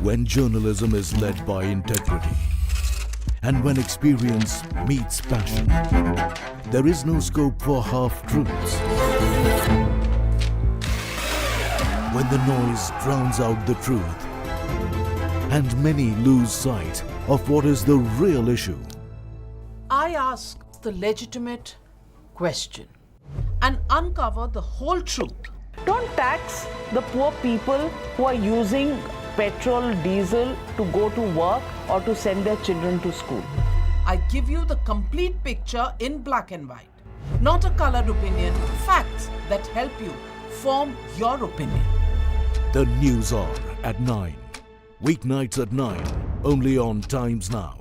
When journalism is led by integrity and when experience meets passion, there is no scope for half-truths. When the noise drowns out the truth and many lose sight of what is the real issue. I ask the legitimate question and uncover the whole truth. Don't tax the poor people who are using petrol, diesel to go to work or to send their children to school. I give you the complete picture in black and white, not a colored opinion, facts that help you form your opinion. The News Hour at 9. Weeknights at 9, only on Times Now.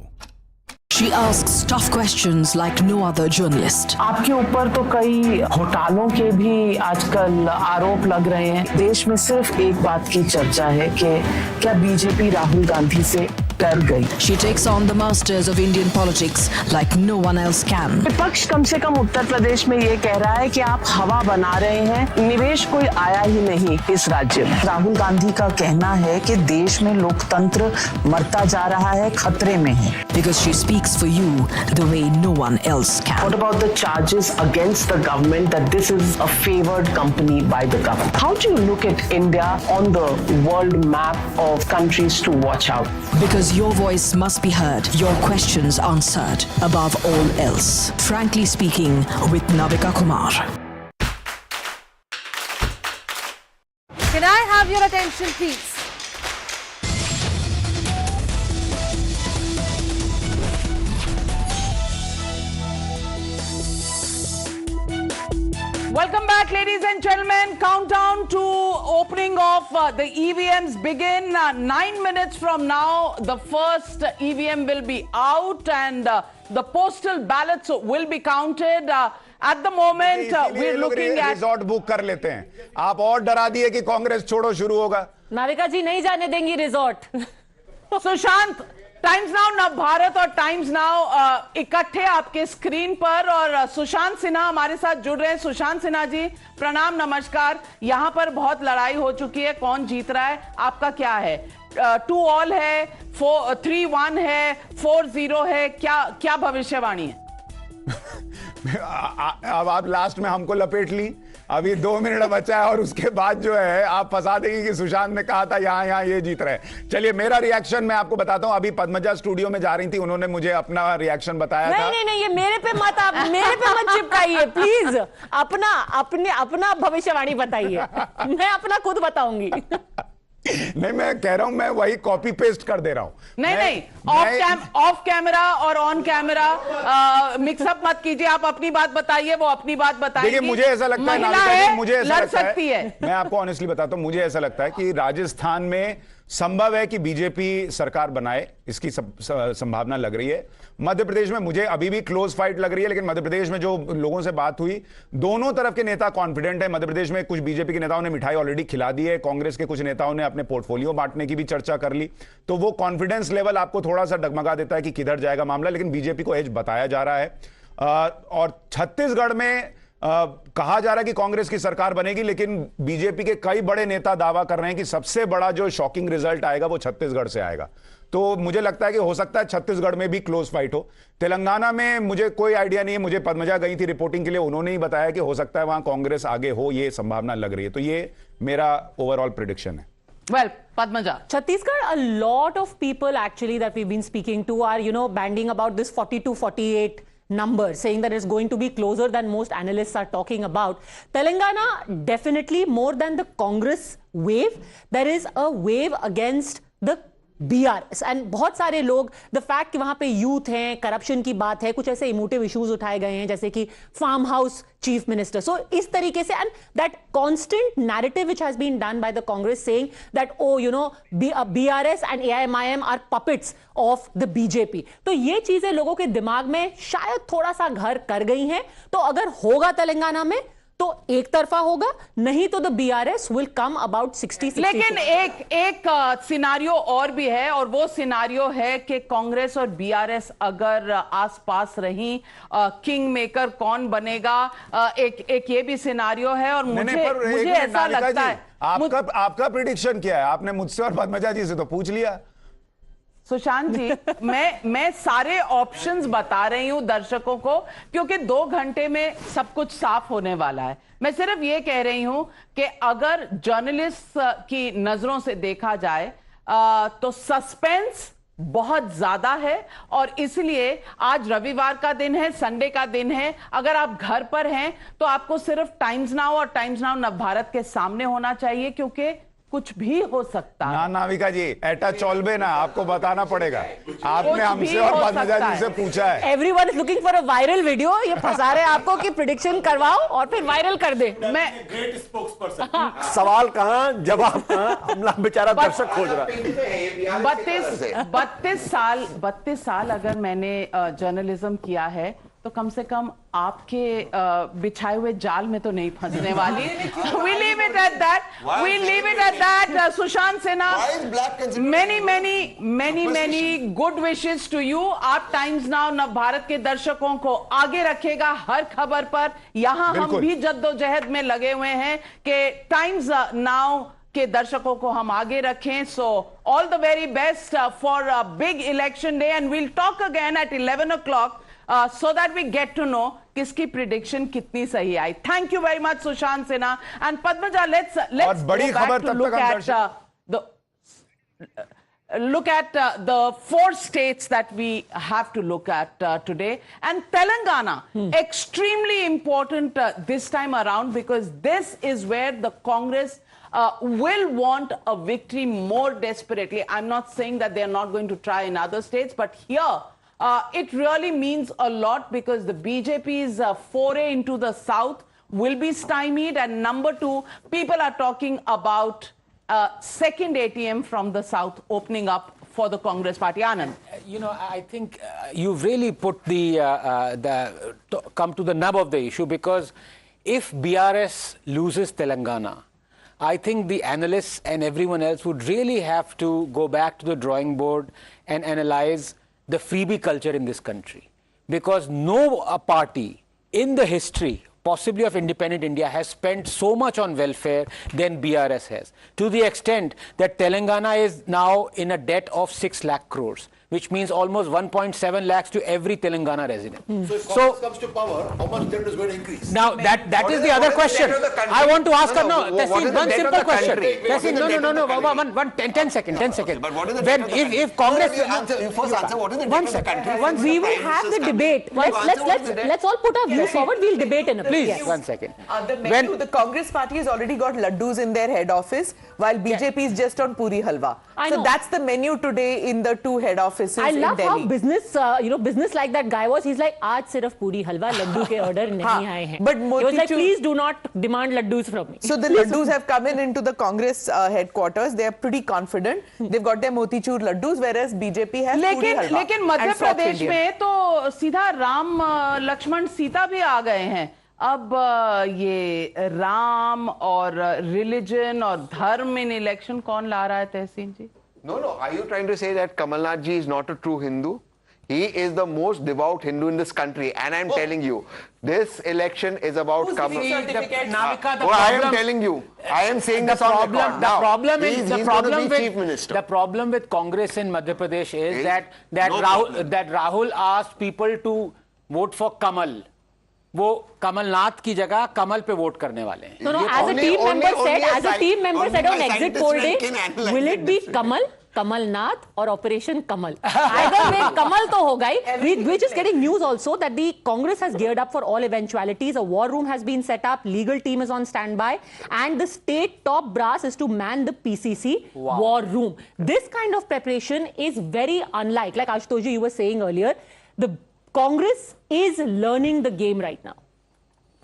She asks tough questions like no other journalist. आपके ऊपर तो कई घोटालों के भी आजकल आरोप लग रहे हैं। देश में सिर्फ एक बात की चर्चा है कि क्या बीजेपी राहुल गांधी से डर गई। She takes on the masters of Indian politics like no one else can. विपक्ष कम से कम उत्तर प्रदेश में ये कह रहा है कि आप हवा बना रहे हैं, निवेश कोई आया ही नहीं इस राज्य में। राहुल गांधी का कहना है कि देश में लोकतंत्र मरता जा रहा है, खतरे में है। Because she speaks for you the way no one else can. What about the charges against the government that this is a favored company by the government? How do you look at India on the world map of countries to watch out? Because your voice must be heard, your questions answered, above all else. Frankly Speaking with Navika Kumar. Can I have your attention, please? Welcome back, ladies and gentlemen. Countdown to opening of the EVMs begin. 9 minutes from now, the first EVM will be out and the postal ballots will be counted. At the moment, we're looking at... resort book कर लेते हैं। आप और डरा दिए कि कांग्रेस छोड़ो शुरू होगा। नाविका जी नहीं जाने देंगी रिजॉर्ट। सुशांत, टाइम्स नाउ, नव भारत और टाइम्स नाउ इकट्ठे आपके स्क्रीन पर और सुशांत सिन्हा हमारे साथ जुड़ रहे हैं। सुशांत सिन्हा जी, प्रणाम, नमस्कार। यहां पर बहुत लड़ाई हो चुकी है, कौन जीत रहा है, आपका क्या है? 2 ऑल है, 3-1 है, 4-0 है, क्या भविष्यवाणी है? अब आप लास्ट में हमको लपेट ली। अभी 2 मिनट बचा है और उसके बाद जो है आप फंसा देंगे कि सुशांत ने कहा था यहाँ ये जीत रहे हैं। चलिए, मेरा रिएक्शन मैं आपको बताता हूँ। अभी पद्मजा स्टूडियो में जा रही थी, उन्होंने मुझे अपना रिएक्शन बताया था। नहीं, ये मेरे पे मत चिपकाइए प्लीज। अपना भविष्यवाणी बताइए। मैं अपना खुद बताऊंगी। नहीं, मैं कह रहा हूं, मैं वही कॉपी पेस्ट कर दे रहा हूं। नहीं, ऑफ कैमरा और ऑन कैमरा मिक्सअप मत कीजिए। आप अपनी बात बताइए, वो अपनी बात बताइए। देखिए, मुझे ऐसा लगता है, मुझे ऐसा लगता है, मैं आपको ऑनेस्टली बताता हूं, मुझे ऐसा लगता है कि राजस्थान में संभव है कि बीजेपी सरकार बनाए, इसकी संभावना लग रही है। मध्य प्रदेश में मुझे अभी भी क्लोज फाइट लग रही है, लेकिन मध्य प्रदेश में जो लोगों से बात हुई, दोनों तरफ के नेता कॉन्फिडेंट है। मध्य प्रदेश में कुछ बीजेपी के नेताओं ने मिठाई ऑलरेडी खिला दी है, कांग्रेस के कुछ नेताओं ने अपने पोर्टफोलियो बांटने की भी चर्चा कर ली। तो वो कॉन्फिडेंस लेवल आपको थोड़ा सा डगमगा देता है कि किधर जाएगा मामला, लेकिन बीजेपी को एज बताया जा रहा है। और छत्तीसगढ़ में कहा जा रहा है कि कांग्रेस की सरकार बनेगी, लेकिन बीजेपी के कई बड़े नेता दावा कर रहे हैं कि सबसे बड़ा जो शॉकिंग रिजल्ट आएगा वो छत्तीसगढ़ से आएगा। तो मुझे लगता है कि हो सकता है छत्तीसगढ़ में भी क्लोज फाइट हो। तेलंगाना में मुझे कोई आइडिया नहीं है, मुझे पद्मजा गई थी रिपोर्टिंग के लिए, उन्होंने ही बताया कि हो सकता है वहां कांग्रेस आगे हो, ये संभावना लग रही है। तो ये मेरा ओवरऑल प्रेडिक्शन है। Well, Padmaja. Chhattisgarh, a lot of people actually that we've been speaking to are, banding about this 42-48 number, saying that it's going to be closer than most analysts are talking about. Telangana, definitely more than the Congress wave, there is a wave against the BRS and बहुत सारे लोग, the fact कि वहां पे youth हैं, corruption की बात है, कुछ ऐसे इमोटिव इश्यूज उठाए गए हैं जैसे कि farm house chief minister, so इस तरीके से, and that constant narrative which has been done by the Congress saying that BRS and AIMIM are puppets of the BJP. तो ये चीजें लोगों के दिमाग में शायद थोड़ा सा घर कर गई हैं। तो अगर होगा तेलंगाना में तो एक तरफा होगा, नहीं तो the BRS will come about 60-62। लेकिन एक सिनारियो और भी है, और वो सिनारियो है कि कांग्रेस और बीआरएस अगर आसपास रही, किंग मेकर कौन बनेगा, एक ये भी सिनारियो है। और मुझे ऐसा लगता है, आपका प्रिडिक्शन क्या है? आपने मुझसे और पद्मजा जी से तो पूछ लिया। सुशांत जी, मैं सारे ऑप्शंस बता रही हूं दर्शकों को, क्योंकि 2 घंटे में सब कुछ साफ होने वाला है। मैं सिर्फ ये कह रही हूं कि अगर जर्नलिस्ट की नजरों से देखा जाए तो सस्पेंस बहुत ज्यादा है, और इसलिए आज रविवार का दिन है, संडे का दिन है। अगर आप घर पर हैं तो आपको सिर्फ टाइम्स नाउ और टाइम्स नाउ नवभारत के सामने होना चाहिए, क्योंकि कुछ भी हो सकता है। ना नाविका जी, एटा चौलबे ना, आपको बताना पड़ेगा। आपने हमसे और पद्मजा जी से पूछा है। Everyone is looking for a viral video. ये फंसा रहे हैं आपको कि प्रिडिक्शन करवाओ और फिर वायरल कर दे। मैं ग्रेट स्पोक्सपर्सन। सवाल कहां, जवाब कहां, हमला बेचारा दर्शक खोज रहा है। 32 साल अगर मैंने जर्नलिज्म किया है, तो कम से कम आपके बिछाए हुए जाल में तो नहीं फंसने वाली। We leave it at that. We leave it at that. Sushant Sinha, many good wishes to you. आप टाइम्स नाउ नवभारत के दर्शकों को आगे रखेगा हर खबर पर। यहाँ हम भी जद्दोजहद में लगे हुए हैं कि टाइम्स नाउ के दर्शकों को हम आगे रखें। So all the very best for a big election day, and we'll talk again at 11 o'clock. So that we get to know किसकी prediction कितनी सही आई। Thank you very much, Sushant Sinha and Padmaja. Let's बड़ी खबर तब तक look at the 4 states that we have to look at today, and Telangana extremely important this time around, because this is where the Congress will want a victory more desperately. I'm not saying that they are not going to try in other states, but here it really means a lot, because the BJP's foray into the south will be stymied, and number 2, people are talking about second ATM from the south opening up for the Congress party. Anand, you know, I think you've really put come to the nub of the issue, because if BRS loses Telangana, I think the analysts and everyone else would really have to go back to the drawing board and analyze the freebie culture in this country, because no party in the history possibly of independent India has spent so much on welfare than BRS has, to the extent that Telangana is now in a debt of 6 lakh crores, which means almost 1.7 lakhs to every Telangana resident. So if Congress comes to power, how much debt is going to increase? Now that is the other question. I want to ask her now. Tessin, one simple question. Tessin, no. 10 seconds. But what is the debt of the country? If Congress, You first answer what is the debt of the country? We will have the debate. Let's all put our views forward. We'll debate in a bit. please, Yes. 1 second. The Congress party has already got laddus in their head office, while BJP is just on puri halwa. So that's the menu today in the 2 head offices in Delhi. I love how business like that guy was. He's like, आज सिर्फ पूरी हलवा लड्डू के order नहीं आए हैं. But he was like, please do not demand laddus from me. So the laddus have come into the Congress headquarters. They are pretty confident. They've got their motichur laddus, whereas BJP has puri halwa. लेकिन मध्य प्रदेश में तो सीधा राम लक्ष्मण सीता भी आ गए हैं। अब ये राम और रिलीजन और धर्म इन इलेक्शन कौन ला रहा है, तहसीन जी? No. Are you trying to say that Kamal Nath ji is not a true Hindu? He is the most devout Hindu in this country, and I'm telling you, this election is about Kamal. I am telling you, I am saying this on record. The problem is he's going to be chief minister. The problem with Congress in Madhya Pradesh is that Rahul asked people to vote for Kamal. वो कमल नाथ की जगह कमल पे vote करने वाले हैं। No, as a team member said on exit poll day, will it be Kamal, Kamal Nath or Operation Kamal? Either way, Kamal to hoga hi. We're just getting news also that the Congress has geared up for all eventualities. A war room has been set up, legal team is on standby, and the state top brass is to man the PCC war room. This kind of preparation is very unlike, like Ashutosh ji, you were saying earlier, the Congress is learning the game right now.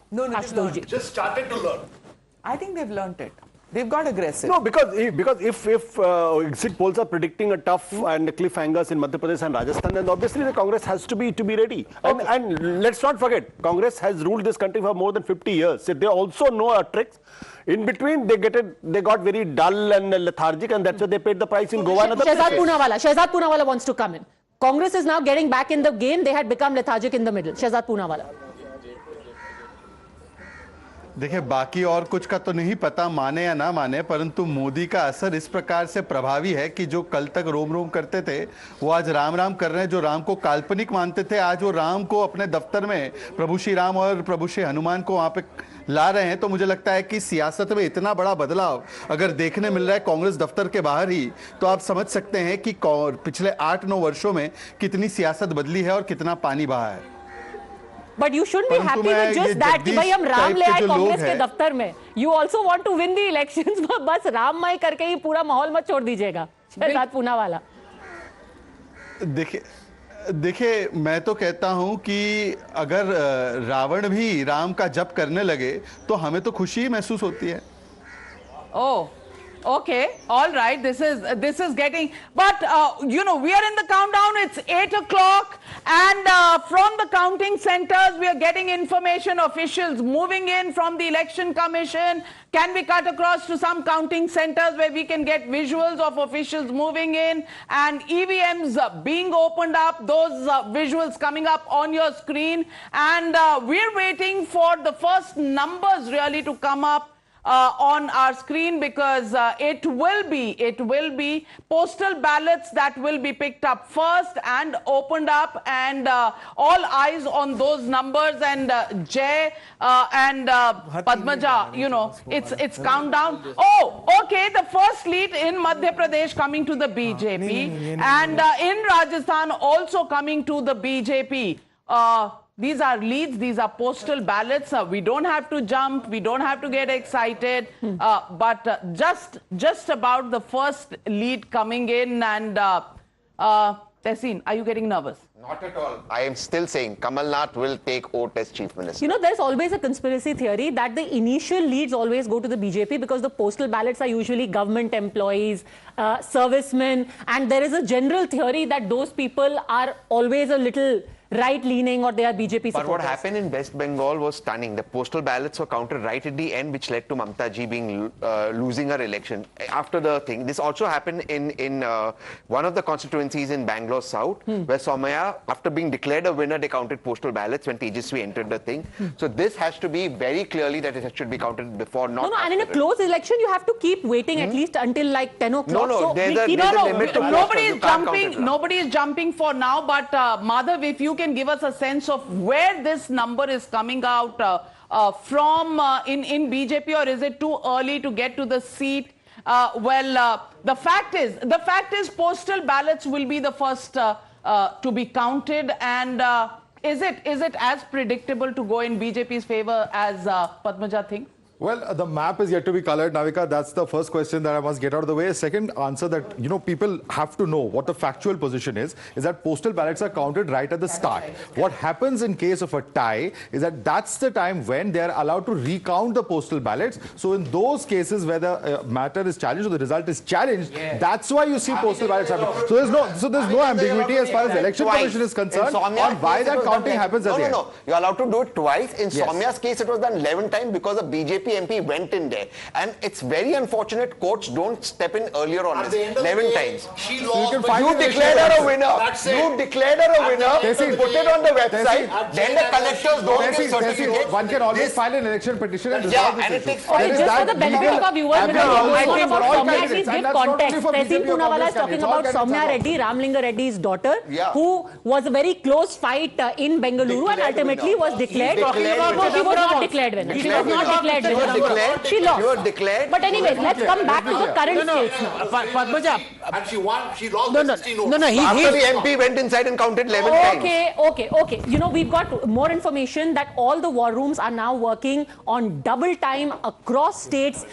No, just started to learn. I think they've learnt it. They've got aggressive. No, because if exit polls are predicting a tough and cliffhangers in Madhya Pradesh and Rajasthan, then obviously the Congress has to be ready. Okay. And let's not forget, Congress has ruled this country for more than 50 years. So they also know our tricks. In between, they got very dull and lethargic, and that's why they paid the price in Goa and other places. Shehzad Poonawala wants to come in. Congress is now getting back in the game. They had become lethargic in the middle. Shehzad Poonawala. देखिए, बाकी और कुछ का तो नहीं पता, माने या ना माने, परंतु मोदी का असर इस प्रकार से प्रभावी है कि जो कल तक रोम रोम करते थे वो आज राम राम कर रहे हैं। जो राम को काल्पनिक मानते थे, आज वो राम को अपने दफ्तर में प्रभु श्री राम और प्रभु श्री हनुमान को वहां पे ला रहे हैं। तो मुझे लगता है कि सियासत में इतना बड़ा बदलाव अगर देखने मिल रहा है कांग्रेस दफ्तर के बाहर ही, तो आप समझ सकते हैं कि पिछले 8-9 वर्षों में कितनी सियासत बदली है और कितना पानी बहा है। But you shouldn't be happy with just that कि भाई हम राम ले आए कांग्रेस के दफ्तर में. You also want to win the elections. बस राममय करके ही पूरा माहौल मत छोड़ दीजिएगा. शहजाद पूनावाला. देखिए, मैं तो कहता हूं कि अगर रावण भी राम का जप करने लगे तो हमें तो खुशी महसूस होती है. Oh. Okay, all right. This is getting, but you know, we are in the countdown. It's 8 o'clock, and from the counting centers, we are getting information. Officials moving in from the Election Commission. Can we cut across to some counting centers where we can get visuals of officials moving in and EVMs being opened up? Those visuals coming up on your screen, and we're waiting for the first numbers really to come up on our screen, because it will be postal ballots that will be picked up first and opened up, and all eyes on those numbers. And Jay and Padmaja, you know, it's countdown. Oh, okay, the first lead in Madhya Pradesh coming to the BJP, and in Rajasthan also coming to the BJP. These are leads, these are postal ballots. We don't have to jump, we don't have to get excited, but just about the first lead coming in. And Tehseen, are you getting nervous? Not at all. I am still saying Kamal Nath will take oath as Chief Minister. You know, there's always a conspiracy theory that the initial leads always go to the BJP because the postal ballots are usually government employees, servicemen, and there is a general theory that those people are always a little right-leaning or they are BJP supporters. But what happened in West Bengal was stunning. The postal ballots were counted right at the end, which led to Mamta ji being losing her election after the thing. This also happened in one of the constituencies in Bangalore South, where Somaya, after being declared a winner, they counted postal ballots when Tejaswi entered the thing. So this has to be very clearly that it should be counted before, not and in a close election, you have to keep waiting at least until like 10 o'clock. No, there's a limit to nobody is jumping for now, but Madhav, if you can give us a sense of where this number is coming out from in BJP, or is it too early to get to the seat? The fact is postal ballots will be the first to be counted, and is it as predictable to go in BJP's favor as Padmaja thinks? Well, the map is yet to be colored, Navika. That's the first question that I must get out of the way. Second answer that, you know, people have to know what the factual position is that postal ballots are counted right at the start. What happens in case of a tie is that that's the time when they are allowed to recount the postal ballots. So in those cases where the matter is challenged or the result is challenged, that's why you see postal ballots happen. So there's no ambiguity as far as the election commission is concerned on why that counting happens at the end. No. You're allowed to do it twice. In Soumya's case, it was done 11 times because the BJP MP went in there, and it's very unfortunate courts don't step in earlier on this. 11 times. You declared her a winner. You declared her a winner. Put it on the website. Then the collectors don't give certificate. One can always file an election petition and resolve this issue. Just for the benefit of our viewers, please give context. Tehseen Poonawala is talking about Soumya Reddy, Ramlinga Reddy's daughter, who was a very close fight in Bengaluru and ultimately was declared. No, she was not declared winner. She was not declared winner. She lost. You were declared. But anyways, let's come back to the current states now. Padmaja. And she won. She lost the 16 votes. After the MP went inside and counted 11 times. Okay. You know, we've got more information that all the war rooms are now working on double time across states.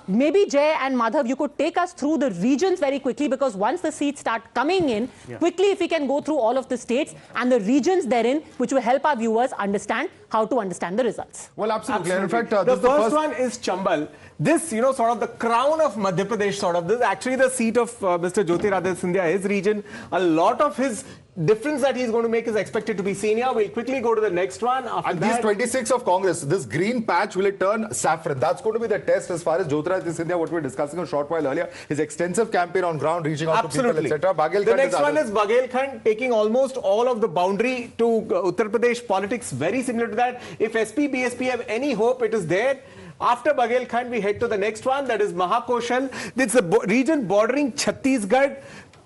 Maybe Jay and Madhav, you could take us through the regions very quickly, because once the seats start coming in, quickly if we can go through all of the states and the regions therein, which will help our viewers understand how to understand the results. Well, absolutely. Absolutely. And in fact, the first one is Chambal. This, sort of the crown of Madhya Pradesh, sort of. This is actually the seat of Mr. Jyotiraditya Scindia, his region. A lot of his difference that he's going to make is expected to be seen here. We'll quickly go to the next one. After and that, these 26 of Congress, this green patch, will it turn saffron? That's going to be the test as far as Jyotiraditya Scindia, what we were discussing a short while earlier, his extensive campaign on ground, reaching out to people, etc. The next one is Baghelkhand, taking almost all of the boundary to Uttar Pradesh politics, very similar to that. If SP, BSP have any hope, it is there. After Baghelkhand, we head to the next one, that is Mahakoshal. This is a region bordering Chhattisgarh.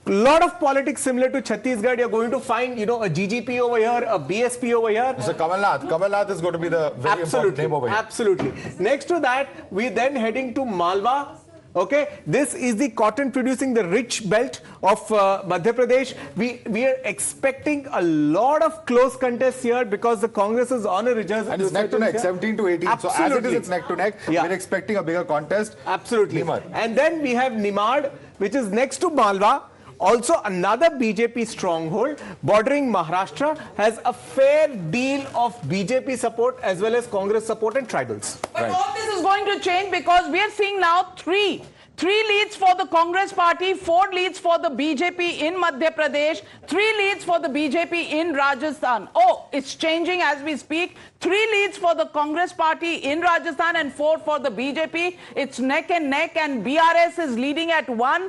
Lot of politics similar to Chhattisgarh. You're going to find, a GGP over here, a BSP over here. So Kamal Nath. Kamal Nath is going to be the very important name over here. Absolutely. Next to that, we then heading to Malwa. Okay, this is the cotton producing, the rich belt of Madhya Pradesh. We are expecting a lot of close contests here because the Congress is on a reserve. And it's neck to neck, 17 to 18. Absolutely. So as it is, it's neck to neck. Yeah. We're expecting a bigger contest. Absolutely. And then we have Nimad, which is next to Malwa. Also, another BJP stronghold bordering Maharashtra has a fair deal of BJP support as well as Congress support and tribals. But all this is going to change because we are seeing now three leads for the Congress party, 4 leads for the BJP in Madhya Pradesh, 3 leads for the BJP in Rajasthan. Oh, it's changing as we speak. 3 leads for the Congress party in Rajasthan and 4 for the BJP. It's neck and neck, and BRS is leading at 1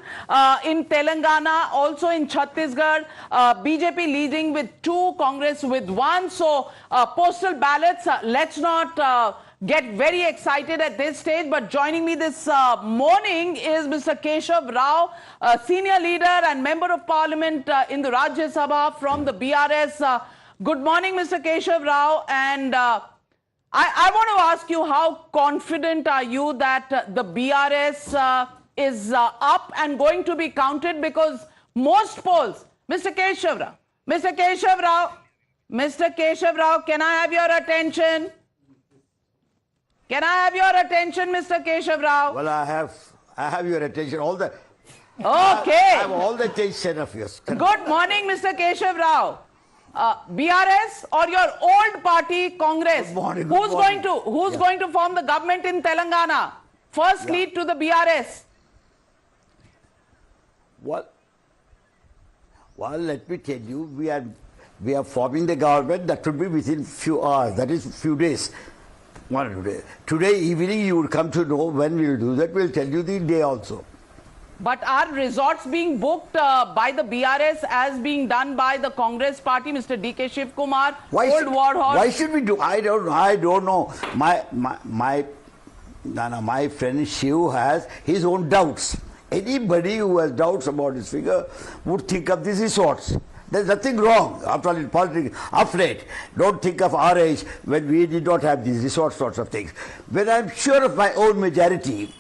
in Telangana, also in Chhattisgarh. BJP leading with 2, Congress with 1. So postal ballots, let's not get very excited at this stage, but joining me this morning is Mr. Keshav Rao, senior leader and member of parliament in the Rajya Sabha from the BRS. Good morning, Mr. Keshav Rao, and I want to ask you, how confident are you that the BRS is up and going to be counted? Because most polls, Mr. Keshav Rao, Mr. Keshav Rao, Mr. Keshav Rao, can I have your attention? Can I have your attention, Mr. Keshav Rao? Well, I have your attention. Okay. I have all the attention of yours. Good morning, Mr. Keshav Rao. BRS or your old party, Congress? Good morning. Who's going to form the government in Telangana? First lead to the BRS. Well, let me tell you, we are forming the government. That should be within few hours. That is few days. Today evening you will come to know when we will do that. We will tell you the day also. But are resorts being booked by the BRS as being done by the Congress party, Mr. D.K. Shiv Kumar, old war horse? Why should we do? I don't know. My friend Shiv has his own doubts. Anybody who has doubts about his figure would think of these resorts. There's nothing wrong. After all, in politics, afraid. Don't think of our age when we did not have these resort sorts of things. When I'm sure of my own majority,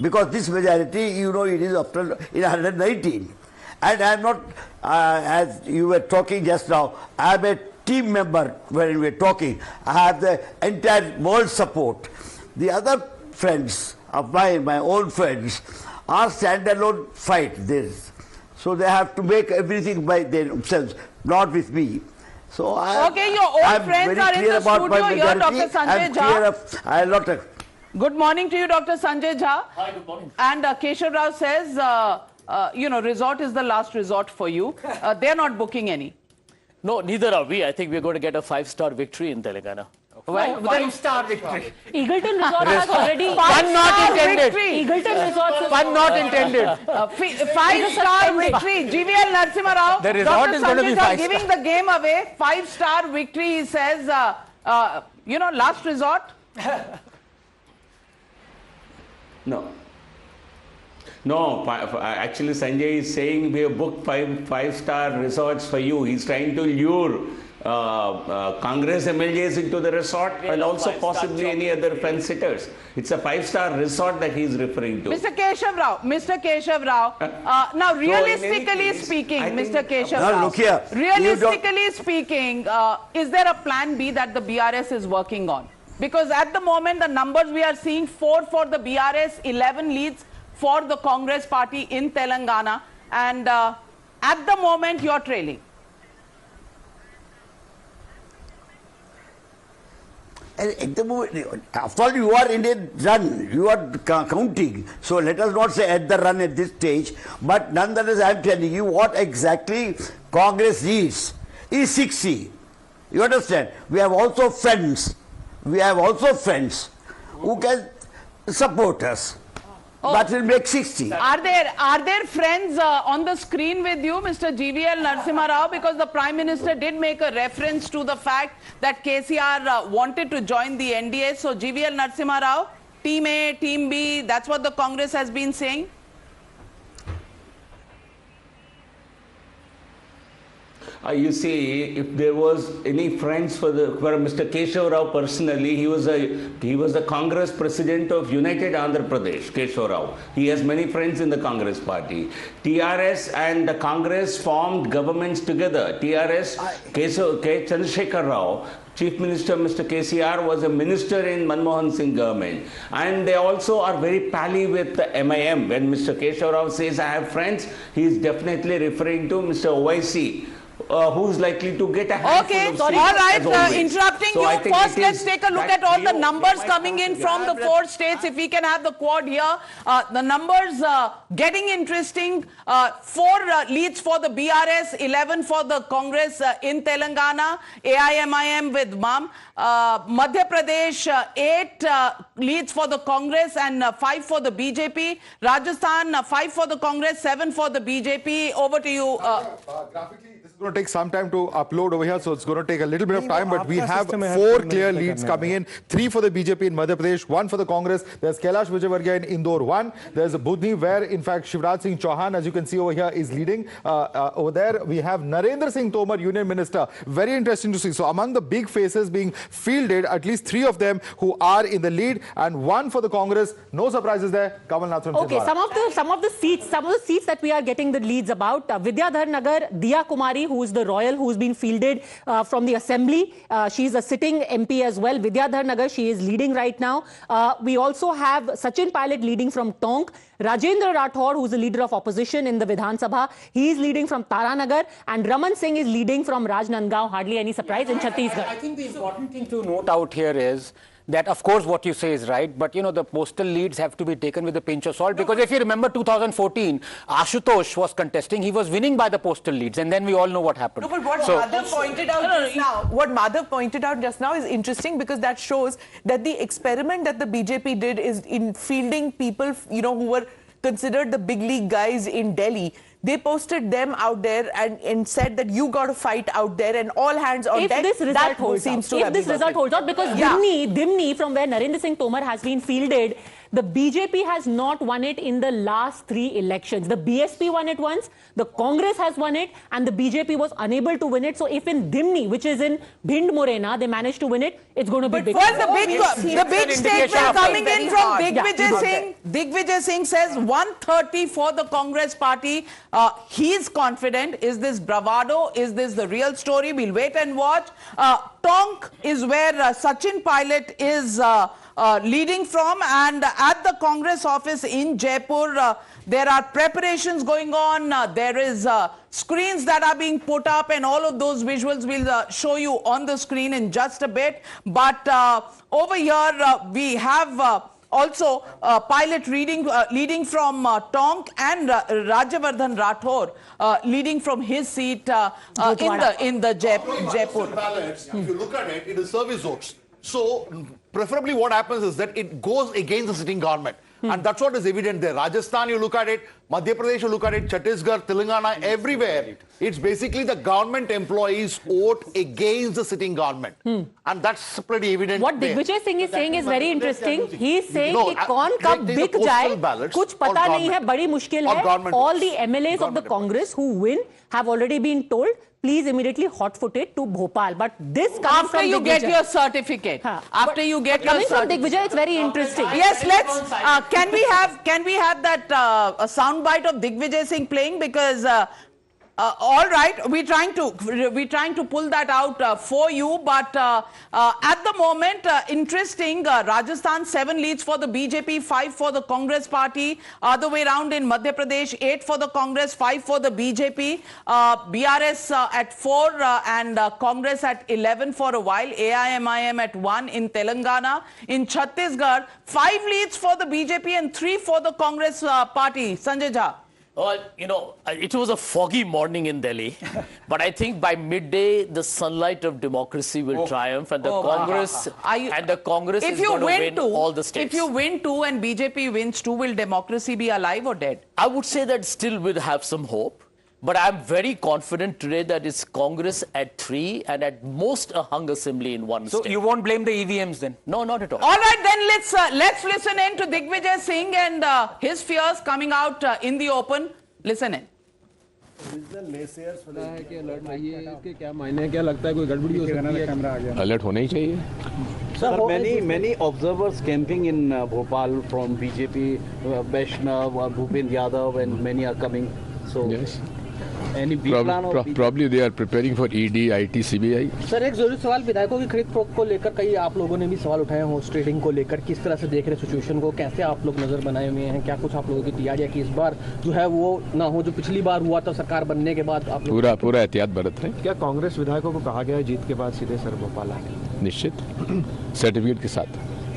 because this majority, it is after in 119. And I'm not, as you were talking just now, I'm a team member when we're talking. I have the entire world support. The other friends of mine, my own friends, are standalone fight this. So they have to make everything by themselves, not with me. So your old friends are in the studio here, Dr. Sanjay Jha. Good morning to you, Dr. Sanjay Jha. Hi, good morning. And Keshav Rao says, resort is the last resort for you. They're not booking any. No, neither are we. I think we're going to get a 5-star victory in Telangana. Well, 5-star victory. Eagleton Resort has already... Pun not intended. Eagleton Resort... Pun not intended. 5-star victory. GVL Narasimha Rao. The resort is going to be 5-star. Giving the game away. 5-star victory, he says, last resort. No. No, actually Sanjay is saying we have booked 5-star resorts for you. He's trying to lure Congress MLAs into the resort and also possibly any other fence sitters. It's a 5-star resort that he's referring to. Mr. Keshav Rao, now realistically speaking, Mr. Keshav Rao, look here. Realistically speaking, is there a plan B that the BRS is working on? Because at the moment, the numbers we are seeing, 4 for the BRS, 11 leads for the Congress party in Telangana, and at the moment you're trailing. After all, you are in a run, you are counting. So let us not say at the run at this stage, but nonetheless, I am telling you what exactly Congress is 60. You understand? We have also friends. We have also friends who can support us. That will make 60. Are there friends on the screen with you, Mr. GVL Narasimha Rao? Because the Prime Minister did make a reference to the fact that KCR wanted to join the NDA. So GVL Narasimha Rao, Team A, Team B, that's what the Congress has been saying. You see, if there was any friends for Mr. Keshav Rao personally, he was the Congress president of United Andhra Pradesh, Keshav Rao. He has many friends in the Congress party. TRS and the Congress formed governments together. TRS, K. Chandrasekhar Rao, Chief Minister Mr. KCR was a minister in Manmohan Singh government, and they also are very pally with the MIM. When Mr. Keshav Rao says I have friends, he is definitely referring to Mr. OIC. Who's likely to get a handful of seats. All right, interrupting you. First, let's take a look at all the numbers coming in from the 4 states. If we can have the quad here. The numbers getting interesting. 4 leads for the BRS, 11 for the Congress in Telangana, AIMIM with MAM. Madhya Pradesh, 8 leads for the Congress and 5 for the BJP. Rajasthan, 5 for the Congress, 7 for the BJP. Over to you. Graphically, this is going to take some time to upload over here, so it's going to take a little bit of time, but we have 4 clear leads coming in. 3 for the BJP in Madhya Pradesh, 1 for the Congress. There's Kailash Vijayvargiya in Indore 1. There's Budni, where in fact Shivraj Singh Chauhan, as you can see over here, is leading. Over there we have Narendra Singh Tomar, Union Minister. Very interesting to see. So among the big faces being fielded, at least 3 of them who are in the lead, and 1 for the Congress. No surprises there. Kamal Nath from Okay, some of the seats that we are getting the leads about. Vidyadhar Nagar, Diya Kumari, who is the royal who's been fielded from the assembly. She's a sitting MP as well. Vidyadhar Nagar, she is leading right now. We also have Sachin Pilot leading from Tonk. Rajendra Rathore, who's the leader of opposition in the Vidhan Sabha, he is leading from Taranagar, and Raman Singh is leading from Rajnandgaon. Hardly any surprise in Chhattisgarh. I think the important thing to note out here is that, of course, what you say is right, but, you know, the postal leads have to be taken with a pinch of salt, because if you remember 2014, Ashutosh was contesting, he was winning by the postal leads, and then we all know what happened. No, but what Madhav pointed out just now is interesting, because that shows that the experiment that the BJP did is in fielding people, you know, who were considered the big league guys in Delhi. They posted them out there and said that you got to fight out there and all hands on deck. If this result holds out, because Dimni, from where Narendra Singh Tomar has been fielded, the BJP has not won it in the last 3 elections. The BSP won it once, the Congress has won it, and the BJP was unable to win it. So if in Dimni, which is in Bhind Morena, they managed to win it, it's going to be big. Well, the big statement coming in from Digvijay Singh. Digvijay Singh says 130 for the Congress party. He's confident. Is this bravado? Is this the real story? We'll wait and watch. Tonk is where Sachin Pilot is leading from, and at the Congress office in Jaipur, there are preparations going on. There is screens that are being put up, and all of those visuals we'll show you on the screen in just a bit. But over here we have also Pilot leading from Tonk, and Rajavardhan Rathore leading from his seat in the Jaipur. Ballots, if you look at it, it is service votes. So preferably what happens is that it goes against the sitting government. And that's what is evident there. Rajasthan, you look at it, Madhya Pradesh, you look at it, Chhattisgarh, Telangana, everywhere. It's basically the government employees vote against the sitting government. And that's pretty evident. What Digvijay Singh is saying is very interesting. He is saying कि कौन कब बिक जाए, कुछ पता नहीं है, बड़ी मुश्किल है. All the MLAs of the Congress who win have already been told, please immediately hot-footed to Bhopal. But this comes after you get your certificate. After you get your certificate. Coming from Digvijay, it's very interesting. Yes, let's. Can we have that sound bite of Digvijay Singh playing, because All right, we're trying to pull that out for you, but at the moment, interesting. Rajasthan 7 leads for the BJP, 5 for the Congress party. Other way around in Madhya Pradesh, 8 for the Congress, 5 for the BJP. BRS at 4 and Congress at 11 for a while. AIMIM at 1 in Telangana. In Chhattisgarh, 5 leads for the BJP and 3 for the Congress party. Sanjay Jha. Well, you know, it was a foggy morning in Delhi, but I think by midday the sunlight of democracy will triumph, and the Congress is going to win all the states. If you win 2 and BJP wins 2, will democracy be alive or dead? I would say that still will have some hope, but I'm very confident today that it's Congress at 3 and at most a hung assembly in 1 state. So you won't blame the EVMs then? No, not at all. All right, then let's listen in to Digvijay Singh and his fears coming out in the open. Listen in. Alert होना ही चाहिए. Sir, many observers camping in Bhopal from BJP, Vaishnav, Bhupen Yadav, and many are coming. So, yes. any big plan of Probably they are preparing for ED, IT, CBI. Sir एक जरूरी सवाल विधायकों की खरीद फरोख्त को लेकर कई आप लोगों ने भी सवाल उठाए हैं हॉर्स ट्रेडिंग को लेकर किस तरह से देख रहे सिचुएशन को कैसे आप लोग नजर बनाए हुए हैं क्या कुछ आप लोगों की तैयारी है कि इस बार जो है वो ना हो जो पिछली बार हुआ था सरकार बनने के बाद आप पूरा एहतियात बरत रहे हैं. क्या कांग्रेस विधायकों को कहा गया है जीत के बाद सीधे सर भोपाल आए? निश्चित सर्टिफिकेट के साथ.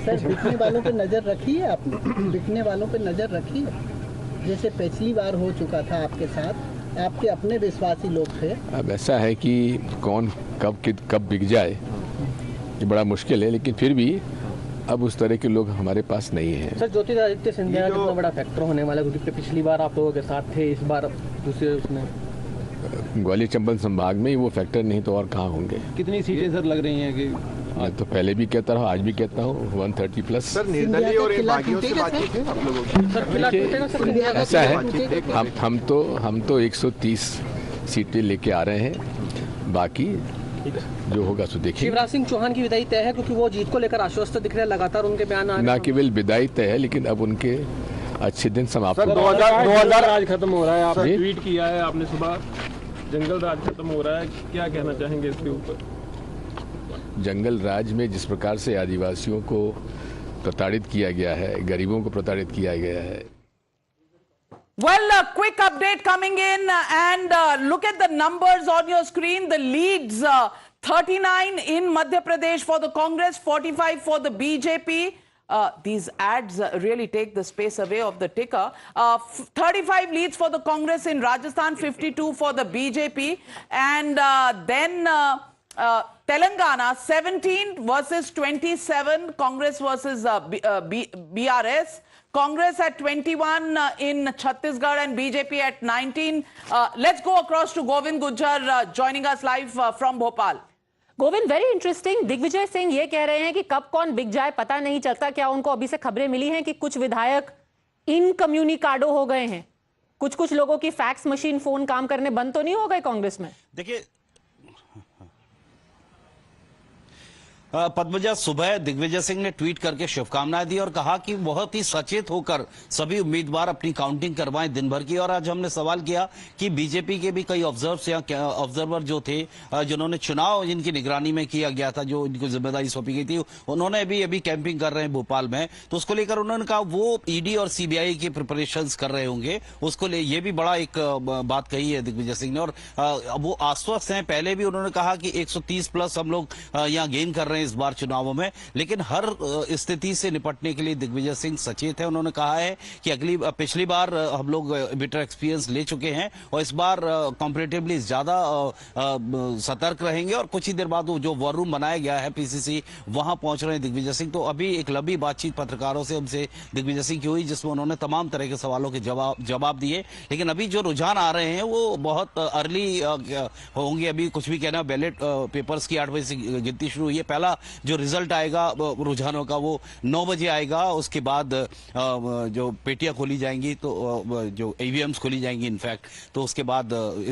सर बिकने वालों पे नजर रखी है आपने बिकने वालों पे नजर रखी है जैसे पिछली बार हो चुका था आपके साथ आपके अपने विश्वासी लोग थे. अब ऐसा है कि कौन कब बिक जाए ये बड़ा मुश्किल है लेकिन फिर भी अब उस तरह के लोग हमारे पास नहीं हैं. सर ज्योतिरादित्य सिंधिया का कितना बड़ा फैक्टर होने वाला है क्योंकि पिछली बार आप लोगों के साथ थे इस बार दूसरे उसमें ग्वालियर चंबल संभाग में वो फैक्टर नहीं तो और कहाँ होंगे. कितनी सीटें सर लग रही हैं कि मैं तो पहले भी कहता रहा आज भी कहता हूँ 130+. सर निर्दलीय और बागियों से बातचीत है आप लोगों की? ऐसा है हम तो 130 सीटें लेके आ रहे हैं बाकी जो होगा सो देखिए. शिवराज सिंह चौहान की विदाई तय है क्योंकि वो जीत को लेकर आश्वस्त दिख रहे हैं लगातार उनके बयान आ रहे हैं. न केवल विदाई तय है लेकिन अब उनके अच्छे दिन समाप्त. 2000 राज खत्म हो रहा है आपने ट्वीट किया है आपने सुबह जंगल राज खत्म हो रहा है क्या कहना चाहेंगे इसके ऊपर? जंगल राज में जिस प्रकार से आदिवासियों को प्रताड़ित किया गया है गरीबों को प्रताड़ित किया गया है. Well, a quick update coming in and look at the numbers on your screen. The leads 39 in Madhya Pradesh for the Congress, 45 for the BJP. These ads really take the space away of the ticker. 35 leads for the Congress in Rajasthan, 52 for the BJP. And then Telangana, 17 versus 27, Congress versus BRS. Congress at 21 in Chhattisgarh and BJP at 19. Let's go across to Govind Gujjar joining us live from Bhopal. Govind very interesting. Digvijaya Singh ये कह रहे हैं कि कब कौन बिक जाए पता नहीं चलता. क्या उनको अभी से खबरें मिली हैं कि कुछ विधायक इनकम्युनिकाडो हो गए हैं? कुछ लोगों की फैक्स मशीन फोन काम करने बंद तो नहीं हो गए कांग्रेस में? देखिए पद्मजा सुबह दिग्विजय सिंह ने ट्वीट करके शुभकामनाएं दी और कहा कि बहुत ही सचेत होकर सभी उम्मीदवार अपनी काउंटिंग करवाएं दिन भर की. और आज हमने सवाल किया कि बीजेपी के भी कई ऑब्जर्वर जो थे जिन्होंने चुनाव जिनकी निगरानी में किया गया था जो इनको जिम्मेदारी सौंपी गई थी उन्होंने अभी कैंपिंग कर रहे हैं भोपाल में. तो उसको लेकर उन्होंने कहा वो ईडी और सीबीआई की प्रिपरेशंस कर रहे होंगे. उसको ले ये भी बड़ा एक बात कही है दिग्विजय सिंह ने. और वो आश्वस्त हैं. पहले भी उन्होंने कहा कि 130+ हम लोग यहाँ गेन कर रहे हैं इस बार चुनावों में. लेकिन हर स्थिति से निपटने के लिए दिग्विजय सिंह सचेत है. उन्होंने कहा है कि पिछली बार हम लोग बिटर एक्सपीरियंस ले चुके हैं और इस बार कंपैरेटिवली ज्यादा सतर्क रहेंगे. और कुछ ही देर बाद जो वॉर रूम बनाया गया है पीसीसी वहां पहुंच रहे हैं दिग्विजय सिंह. तो अभी एक लंबी बातचीत पत्रकारों से उनसे दिग्विजय सिंह की हुई जिसमें उन्होंने तमाम तरह के सवालों के जवाब दिए. लेकिन अभी जो रुझान आ रहे हैं वो बहुत अर्ली होंगे. अभी कुछ भी कहना बैलेट पेपर्स की 8 बजे से गिनती शुरू हुई है. पहला जो रिजल्ट आएगा रुझानों का वो 9 बजे आएगा. उसके बाद जो पेटियां खोली जाएंगी तो जो ईवीएम्स खोली जाएंगी इनफैक्ट तो उसके बाद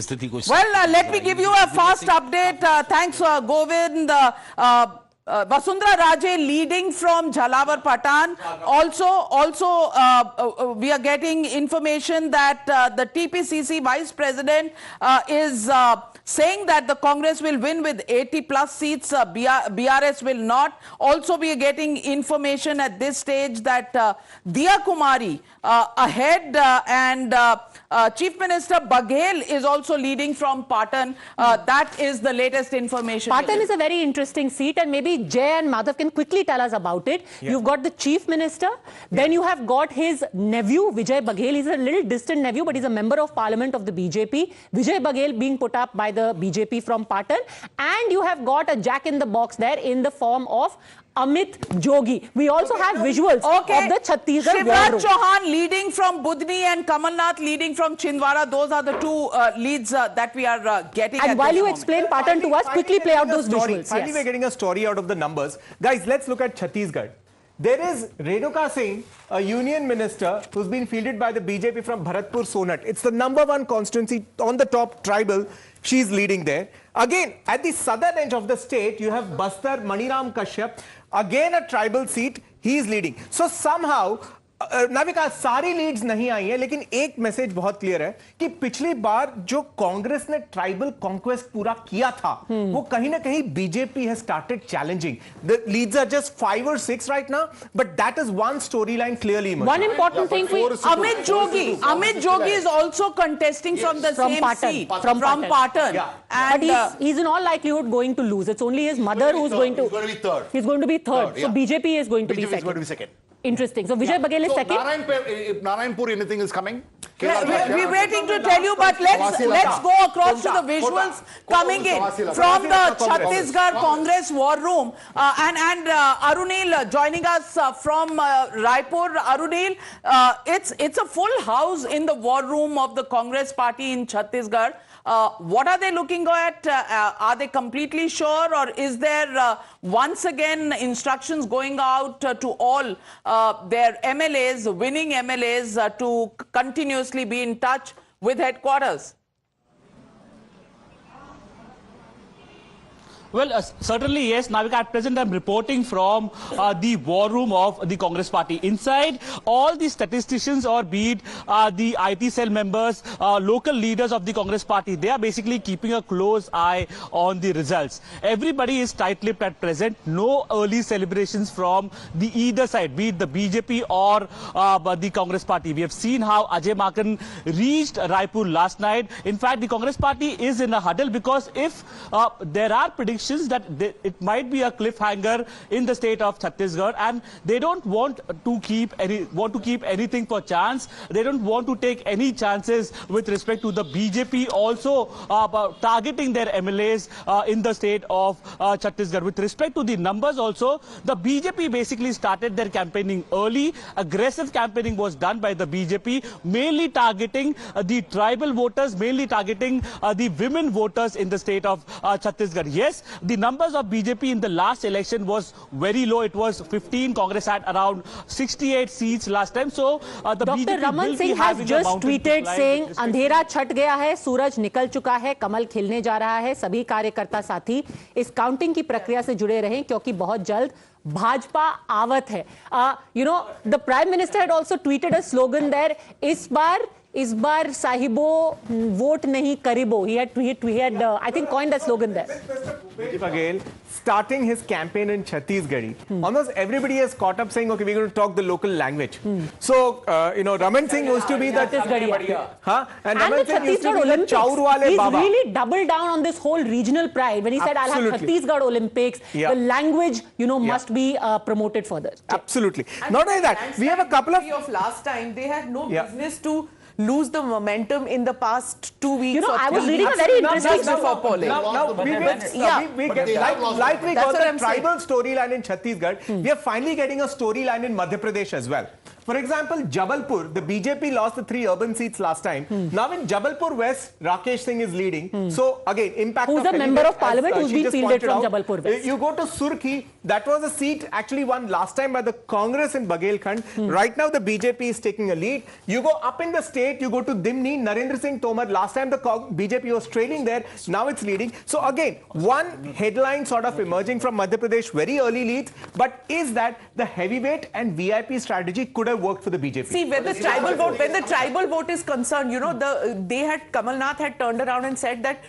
स्थिति कुछ. Well, let me give you a fast update. Thanks, Govind. Vasundhara Raje leading from Jhalawar Patan. Also, we are getting information that the TPCC Vice President is saying that the Congress will win with 80 plus seats, BRS will not. Also, we are getting information at this stage that Diya Kumari ahead and Chief Minister Baghel is also leading from Patan. That is the latest information. Patan is a very interesting seat, and maybe Jay and Madhav can quickly tell us about it. Yeah. You've got the Chief Minister, then you have got his nephew, Vijay Baghel. He's a little distant nephew, but he's a member of parliament of the BJP. Vijay Baghel being put up by the BJP from Patan. And you have got a jack in the box there in the form of Amit Jogi. We also have visuals of the Chhattisgarh Shivraj Chauhan leading from Budni and Kamal Nath leading from Chhindwara. Those are the two leads that we are getting. And while you explain Patan to us, quickly play out those visuals. Finally, we're getting a story out of the numbers. Guys, let's look at Chhattisgarh. There is Renuka Singh, a union minister who's been fielded by the BJP from Bharatpur Sonat. It's the #1 constituency on the top, tribal. She's leading there. Again, at the southern edge of the state, you have Bastar Maniram Kashyap. Again, a tribal seat. He is leading. So somehow, Navika सारी Leeds नहीं आई है, लेकिन एक message बहुत clear है कि पिछली बार जो कांग्रेस ने ट्राइबल कॉन्क्वेस्ट पूरा किया था, वो कहीं ना कहीं BJP has started challenging. The leads are just 5 or 6 right now, but that is one storyline clearly emerging. One important thing for Amit Jogi is also contesting from the same seat from Patan. Yeah. And but he's in all likelihood going to lose. It's only his mother who's going to. He's going to be third. He's going to be third. So BJP is going to be second. Interesting. So Vijay Baghel is second. If Narayanpur, anything is coming? We're waiting to tell you, but let's go across to the visuals coming in from the Chhattisgarh Congress War Room. And Arunil joining us from Raipur. Arunil, it's a full house in the War Room of the Congress Party in Chhattisgarh. What are they looking at? Are they completely sure, or is there once again instructions going out to all their MLAs, winning MLAs, to continuously be in touch with headquarters? Well, certainly yes, Navika. At present, I'm reporting from the war room of the Congress Party. Inside, all the statisticians, or be it the IT cell members, local leaders of the Congress Party, they are basically keeping a close eye on the results. Everybody is tight-lipped at present. No early celebrations from the either side, be it the BJP or the Congress Party. We have seen how Ajay Makan reached Raipur last night. In fact, the Congress Party is in a huddle because if there are predictions that it might be a cliffhanger in the state of Chhattisgarh, and they don't want to keep anything for chance. They don't want to take any chances with respect to the BJP also targeting their MLAs in the state of Chhattisgarh. With respect to the numbers also, the BJP basically started their campaigning early. Aggressive campaigning was done by the BJP, mainly targeting the tribal voters, mainly targeting the women voters in the state of Chhattisgarh. Yes, the numbers of BJP in the last election was very low. It was 15. Congress had around 68 seats last time. So the Dr. BJP Raman Singh has just tweeted saying, अंधेरा छट गया है, सूरज निकल चुका है, कमल खिलने जा रहा है. सभी कार्यकर्ता साथी इस काउंटिंग की प्रक्रिया से जुड़े रहें, क्योंकि बहुत जल्द भाजपा आवत है. You know, the Prime Minister had also tweeted a slogan there. इस बार साहिबो वोट नहीं करीबो. He had I think coined that slogan there. Again, starting his campaign in Chhattisgarh, almost everybody has caught up saying, okay, we're going to talk the local language. So, Raman Singh used to be that. And Raman Singh used to be the Chaurwale Baba. He's really doubled down on this whole regional pride. When he said, I'll have Chhattisgarh Olympics, the language, must be promoted further. Absolutely. Not only that, we have a couple of last time, they had no business to lose the momentum in the past 2 weeks. I was reading a very interesting before polling. We got the tribal storyline in Chhattisgarh. We are finally getting a storyline in Madhya Pradesh as well. For example, Jabalpur, the BJP lost the 3 urban seats last time. Now in Jabalpur West, Rakesh Singh is leading. So again, impact who's of a member of parliament as, who's been fielded from out. Jabalpur West. You go to Surkhi, that was a seat actually won last time by the Congress in Bagelkhand. Right now the BJP is taking a lead. You go up in the state, you go to Dimni, Narendra Singh Tomar, last time the BJP was trailing there, now it's leading. So again, one headline sort of emerging from Madhya Pradesh, very early leads, but is that the heavyweight and VIP strategy could have worked for the BJP. See, when the tribal vote is concerned, you know, Kamal Nath had turned around and said that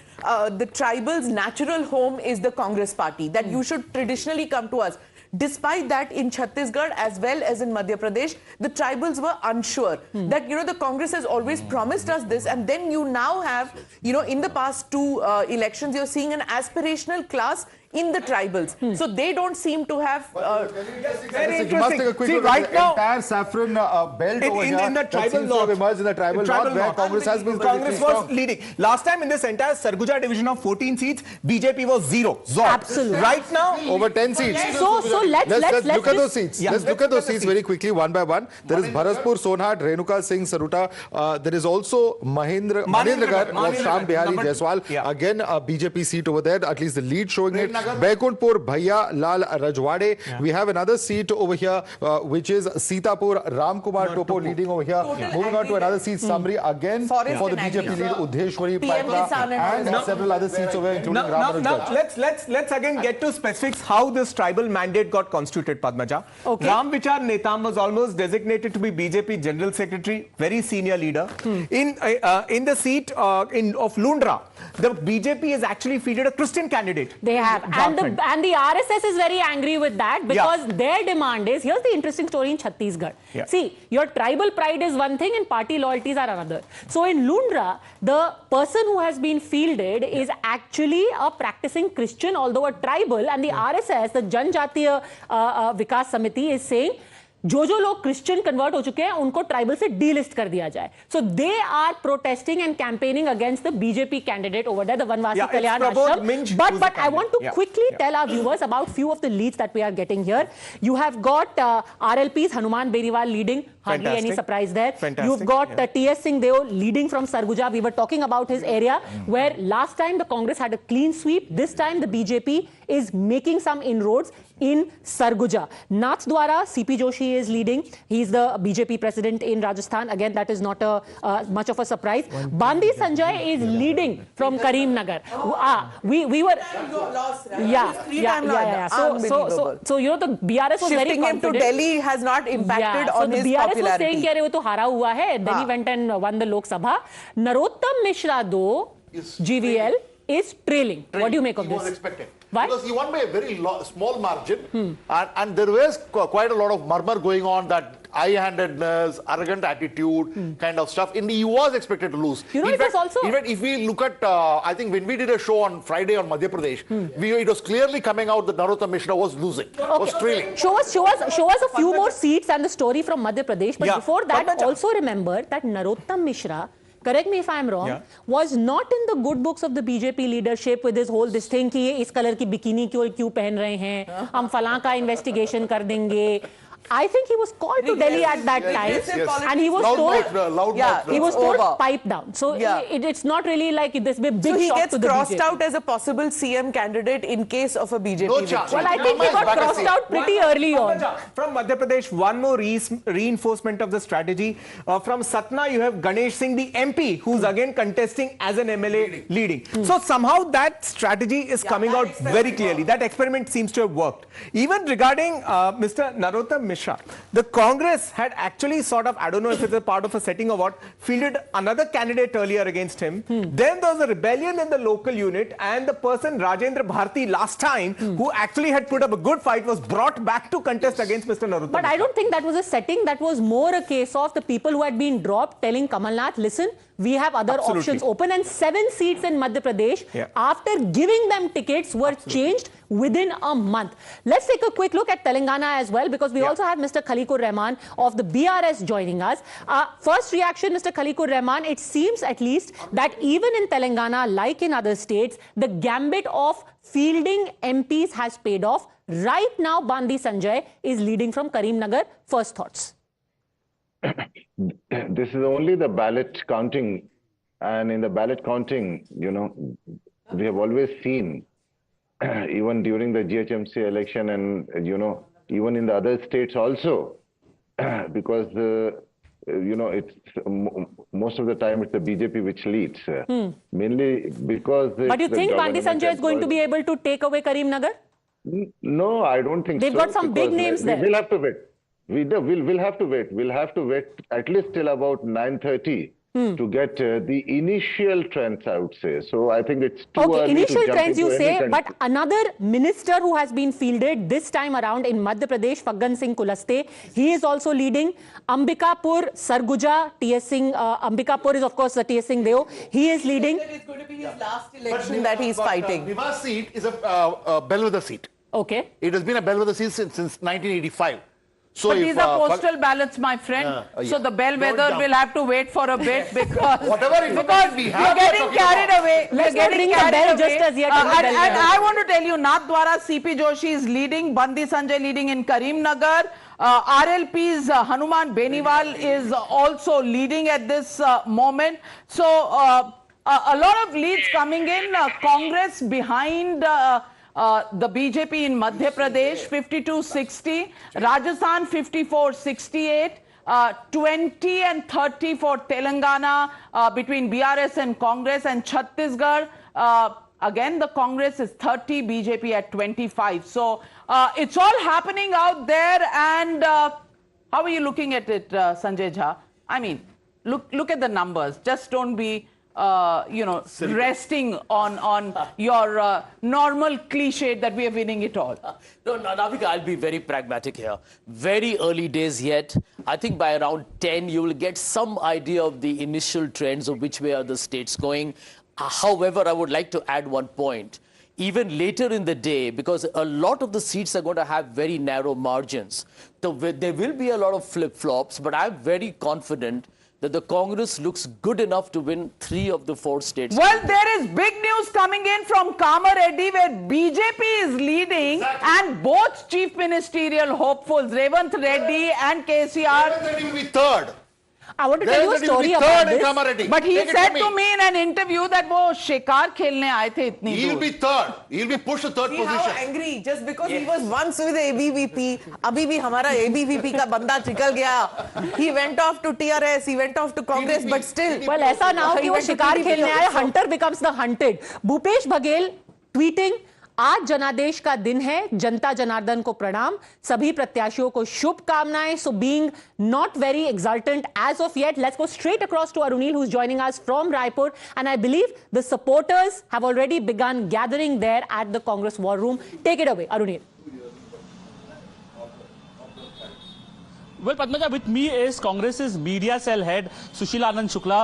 the tribal's natural home is the Congress party, that you should traditionally come to us. Despite that, in Chhattisgarh as well as in Madhya Pradesh, the tribals were unsure that, you know, the Congress has always promised us this, and then you now have, you know, in the past 2 elections, you're seeing an aspirational class in the tribals. So they don't seem to have... very interesting. See, right now... entire saffron belt over here in the tribal north. Emerged in the tribal north, where Congress has been Congress was leading. Last time in this entire Sarguja division of 14 seats, BJP was 0. Absolutely. Right now... Over 10 seats. So let's look at those seats. Yeah, let's look at those seats very quickly, one by one. There is Bharaspur, Sonhat, Renuka Singh, Saruta. There is also Mahendragarh of Sham Bihari Jaiswal. Again, a BJP seat over there, at least the lead showing it. Baikundpur, Bhaiya Lal Rajwade. We have another seat over here, which is Sitapur, Ram Kumar Topo leading over here. Moving on to another seat, Samri again for the BJP lead, Udheshwari, Patna, and several other seats over here, including Now, let's again get to specifics how this tribal mandate got constituted, Padmaja. Okay. Ram Vichar Netam was almost designated to be BJP General Secretary, very senior leader. In the seat of Lundra, the BJP has actually fielded a Christian candidate. They have. And the RSS is very angry with that because their demand is, here's the interesting story in Chhattisgarh. See, your tribal pride is one thing and party loyalties are another. So in Lundra, the person who has been fielded is actually a practicing Christian, although a tribal, and the RSS, the Janjatiya Vikas Samiti, is saying जो लोग Christian convert हो चुके हैं उनको tribal से delist कर दिया जाए. So they are protesting and campaigning against the BJP candidate over there, the Vanvasi Kalyan Ashram. But I want to quickly tell our viewers about few of the leads that we are getting here. You have got RLP's Hanuman Beniwal leading. Hardly any surprise there. You've got T.S. Singh Deo leading from Sarguja. We were talking about his area where last time the Congress had a clean sweep. This time the BJP is making some inroads in Sarguja. Nathdwara, C.P. Joshi is leading. He's the BJP president in Rajasthan. Again, that is not much of a surprise. Bandi Sanjay is leading from Karimnagar. We were... So you know, the BRS was very confident. Shifting him to Delhi has not impacted on his popularity. So the BRS was saying कि वो तो हारा हुआ है. Then he went and won the Lok Sabha. Narottam Mishra though, GVL, is trailing. What do you make of this? He was expected. Why? Because he won by a very small margin, and there was quite a lot of murmur going on that high-handedness, arrogant attitude kind of stuff. He was expected to lose. You know, in fact, if we look at, I think when we did a show on Friday on Madhya Pradesh, it was clearly coming out that Narottam Mishra was losing, was trailing. Show us a few more seats and the story from Madhya Pradesh. But before that, also remember that Narottam Mishra, correct me if I am wrong, was not in the good books of the BJP leadership with his whole this thing कि इस colour की bikini क्यों पहन रहे हैं, हम फलां का investigation कर देंगे. I think he was called to Delhi at that time, and he was told pipe down. So it's not really like this big shock to the BJP. So he gets crossed out as a possible CM candidate in case of a BJP victory. Well, I think he got crossed out pretty early on. From Madhya Pradesh, one more reinforcement of the strategy. From Satna, you have Ganesh Singh, the MP, who's again contesting as an MLA leading. So somehow that strategy is coming out very clearly. That experiment seems to have worked. Even regarding Mr. Narottam Mishra, the Congress had actually sort of, I don't know if it's a part of a setting or what, fielded another candidate earlier against him. Then there was a rebellion in the local unit, and the person Rajendra Bharti last time, who actually had put up a good fight, was brought back to contest against Mr. Narottam. But I don't think that was a setting. That was more a case of the people who had been dropped telling Kamal Nath, listen, we have other options open, and 7 seats in Madhya Pradesh, after giving them tickets, were changed within a month. Let's take a quick look at Telangana as well, because we also have Mr. Khalikur Rahman of the BRS joining us. First reaction, Mr. Khalikur Rahman, it seems at least that even in Telangana, like in other states, the gambit of fielding MPs has paid off. Right now, Bandi Sanjay is leading from Karimnagar. First thoughts? this is only the ballot counting, and in the ballot counting, we have always seen, even during the GHMC election and, even in the other states also, because, it's most of the time it's the BJP which leads, mainly because... But you think Bandi Sanjay is going to be able to take away Karimnagar? No, I don't think They've so. They've got some big names there. We'll have to wait. We'll have to wait. We'll have to wait at least till about 9:30 to get the initial trends, I would say. So I think it's too early initial to jump trends you into say, any but another minister who has been fielded this time around in Madhya Pradesh, Phaggan Singh Kulaste, he is also leading. Ambikapur, Sarguja, T.S. Singh, Ambikapur is of course TS Singh Deo, he is leading. It's going to be his last election that he's fighting. Viva's seat is a bellwether seat. Okay. It has been a bellwether seat since 1985. So but these are postal ballots, my friend. So the bellwether will have to wait for a bit because we are getting carried away. Let's not ring the bell just as yet. And I want to tell you, Nathdwara CP Joshi is leading, Bandi Sanjay leading in Karimnagar. RLP's Hanuman Beniwal is also leading at this moment. So a lot of leads coming in. Congress behind the BJP in Madhya Pradesh 52-60, Rajasthan 54-68, 20 and 30 for Telangana between BRS and Congress, and Chhattisgarh again the Congress is 30, BJP at 25. So it's all happening out there. And how are you looking at it, Sanjay Jha? I mean, look at the numbers. Just don't be resting on your normal cliche that we are winning it all. No, Navika, I'll be very pragmatic here. Very early days yet. I think by around 10, you will get some idea of the initial trends of which way are the states going. However, I would like to add one point. Even later in the day, because a lot of the seats are going to have very narrow margins, so there will be a lot of flip-flops, but I'm very confident that the Congress looks good enough to win 3 of the 4 states. Well, there is big news coming in from Kamareddy where BJP is leading and both chief ministerial hopefuls, Revanth Reddy and KCR. Revanth Reddy will be third. I want to tell you a story about this. But he said to me in an interview that wo shikar khelne aaye the itni He'll be third. He'll be pushed to third position. How angry just because he was once with ABVP. Abhi bhi hamara ABVP ka banda nikal gaya. He went off to TRS. He went off to Congress. But still. Well, ऐसा ना हो कि वो शिकार खेलने आए. Hunter becomes the hunted. Bhupesh Baghel tweeting. आज जनादेश का दिन है, जनता जनार्दन को प्रणाम, सभी प्रत्याशियों को शुभकामनाएं. So being not very exultant as of yet, let's go straight across to Arunil, who's joining us from Raipur, and I believe the supporters have already begun gathering there at the Congress war room. Take it away, Arunil. Well, Padmaja, with me is Congress's media cell head Sushil Anand Shukla.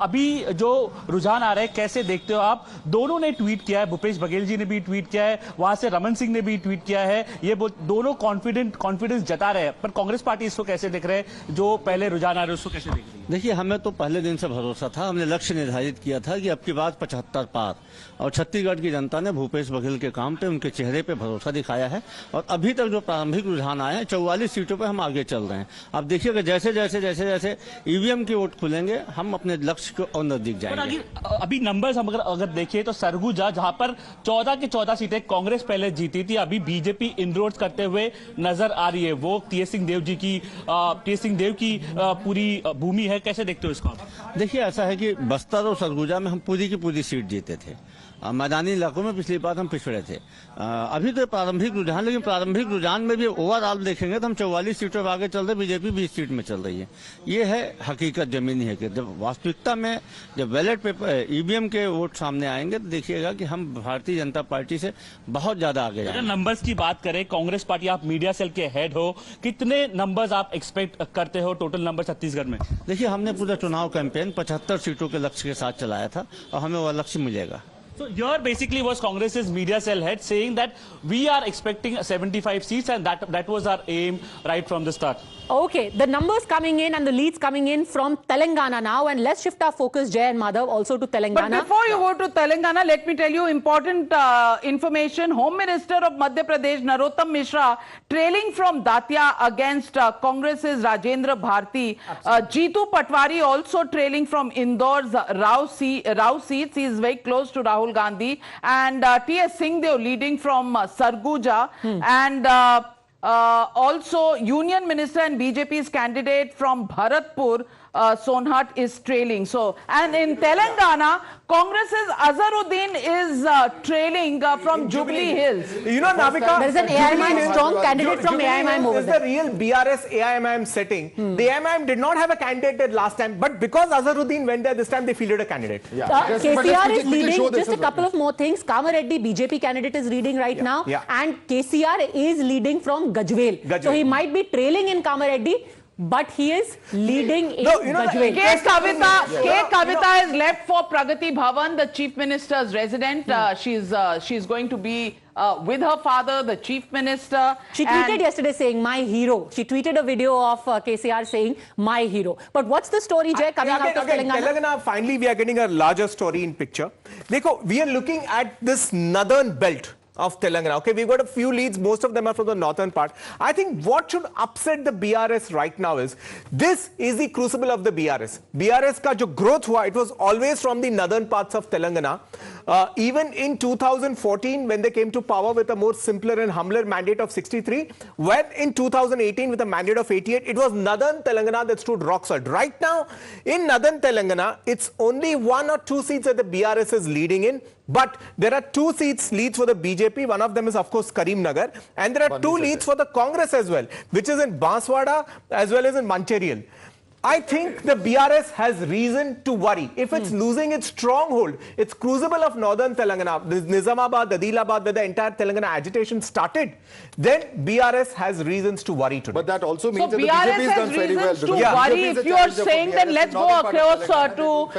अभी जो रुझान आ रहा है कैसे देखते हो आप? दोनों ने ट्वीट किया है, भूपेश बघेल जी ने भी ट्वीट किया है, वहां से रमन सिंह ने भी ट्वीट किया है. ये दोनों कॉन्फिडेंस जता रहे हैं, पर कांग्रेस पार्टी इसको कैसे देख रहे हैं? जो पहले रुझान आ रहे हैं उसको कैसे देख रही है? देखिए, हमें तो पहले दिन से भरोसा था. हमने लक्ष्य निर्धारित किया था कि अब की बात 75 पार, और छत्तीसगढ़ की जनता ने भूपेश बघेल के काम पे, उनके चेहरे पे भरोसा दिखाया है. और अभी तक जो प्रारंभिक रुझान आए हैं 44 सीटों पे हम आगे चल रहे हैं. अब देखिएगा जैसे जैसे ईवीएम की वोट खुलेंगे हम अपने लक्ष्य को और नजदीक जाएंगे. अभी नंबर्स हम अगर देखिए तो सरगुजा, जहां पर 14 की 14 सीटें कांग्रेस पहले जीती थी, अभी बीजेपी इनरोड्स करते हुए नजर आ रही है. वो टीएस सिंह देव की पूरी भूमि है. कैसे देखते हो इसको? देखिए, ऐसा है कि बस्तर और सरगुजा में हम पूरी की पूरी सीट जीते थे. मैदानी इलाकों में पिछली बार हम पिछड़े थे. अभी तो प्रारंभिक रुझान, लेकिन प्रारंभिक रुझान में भी ओवरऑल देखेंगे तो हम 44 सीटों पर आगे चल रहे, बीजेपी 20 सीट में चल रही है. ये है हकीकत, जमीनी है कि जब वास्तविकता में जब बैलेट पेपर ईवीएम के वोट सामने आएंगे तो देखिएगा कि हम भारतीय जनता पार्टी से बहुत ज्यादा आगे जाएंगे. अगर नंबर्स की बात करें, कांग्रेस पार्टी, आप मीडिया सेल के हेड हो, कितने नंबर्स आप एक्सपेक्ट करते हो टोटल नंबर छत्तीसगढ़ में? देखिए, हमने पूरा चुनाव कैंपेन 75 सीटों के लक्ष्य के साथ चलाया था और हमें वह लक्ष्य मिलेगा. So here basically was Congress's media cell head saying that we are expecting 75 seats and that was our aim right from the start. Okay, the numbers coming in and the leads coming in from Telangana now, and let's shift our focus, Jay and Madhav, also to Telangana. But before you go to Telangana, let me tell you important information. Home Minister of Madhya Pradesh, Narottam Mishra, trailing from Datia against Congress's Rajendra Bharti. Jeetu Patwari also trailing from Indore's Rao seats. He is very close to Rahul Gandhi. And T.S. Singhdev leading from Sarguja. And also, Union Minister and BJP's candidate from Bharatpur, Sonhat, is trailing. So, and in Telangana, Congress's Azharuddin is trailing from Jubilee Hills. You know, Navika, there is an AIMIM strong candidate from AIMIM over there. This is the real BRS AIMIM setting. The AIMIM did not have a candidate last time, but because Azharuddin went there this time, they fielded a candidate. KCR is leading. Just a couple of more things. Kamareddy, BJP candidate, is leading right now. And KCR is leading from Gajwel. So he might be trailing in Kamareddy, but he is leading in Gajwel. K. Kavita has left for Pragati Bhavan, the Chief Minister's resident. She's going to be with her father, the Chief Minister. She tweeted yesterday saying, "My hero." She tweeted a video of KCR saying, "My hero." But what's the story, Jay, coming out of Telangana? Telangana, finally, we are getting a larger story in picture. Dekho, we are looking at this northern belt of Telangana. Okay, we've got a few leads. Most of them are from the northern part. I think what should upset the BRS right now is, this is the crucible of the BRS. BRS ka jo growth hua, it was always from the northern parts of Telangana. Even in 2014, when they came to power with a more simpler and humbler mandate of 63, when in 2018 with a mandate of 88, it was northern Telangana that stood rock solid. Right now, in northern Telangana, it's only 1 or 2 seats that the BRS is leading in. But there are 2 seats leads for the BJP. One of them is, of course, Karimnagar. And there are 2 leads for the Congress as well, which is in Banswada as well as in Mancherial. I think the BRS has reason to worry. If it's losing its stronghold, its crucible of northern Telangana, Nizamabad, Adilabad, where the entire Telangana agitation started, then BRS has reasons to worry today. But that also means so that the BJP has done very well. To worry, if you are saying, then let's go across to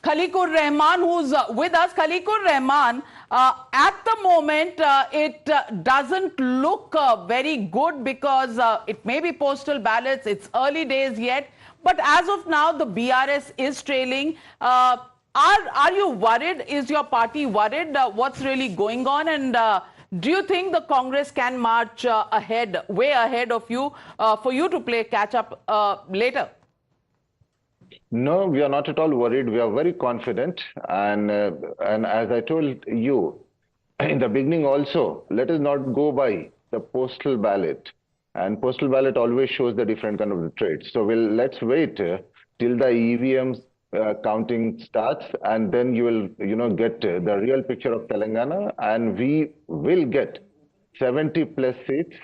Khaliqur Rahman, who's with us. Khaliqur Rahman, at the moment, it doesn't look very good because it may be postal ballots. It's early days yet. But as of now, the BRS is trailing. Are you worried? Is your party worried? What's really going on? And do you think the Congress can march ahead, way ahead of you, for you to play catch up later? No, we are not at all worried. We are very confident. And as I told you in the beginning also, let us not go by the postal ballot. And postal ballot always shows the different kind of the traits. So let's wait till the EVMs counting starts, and then you will get the real picture of Telangana, and we will get 70 plus seats.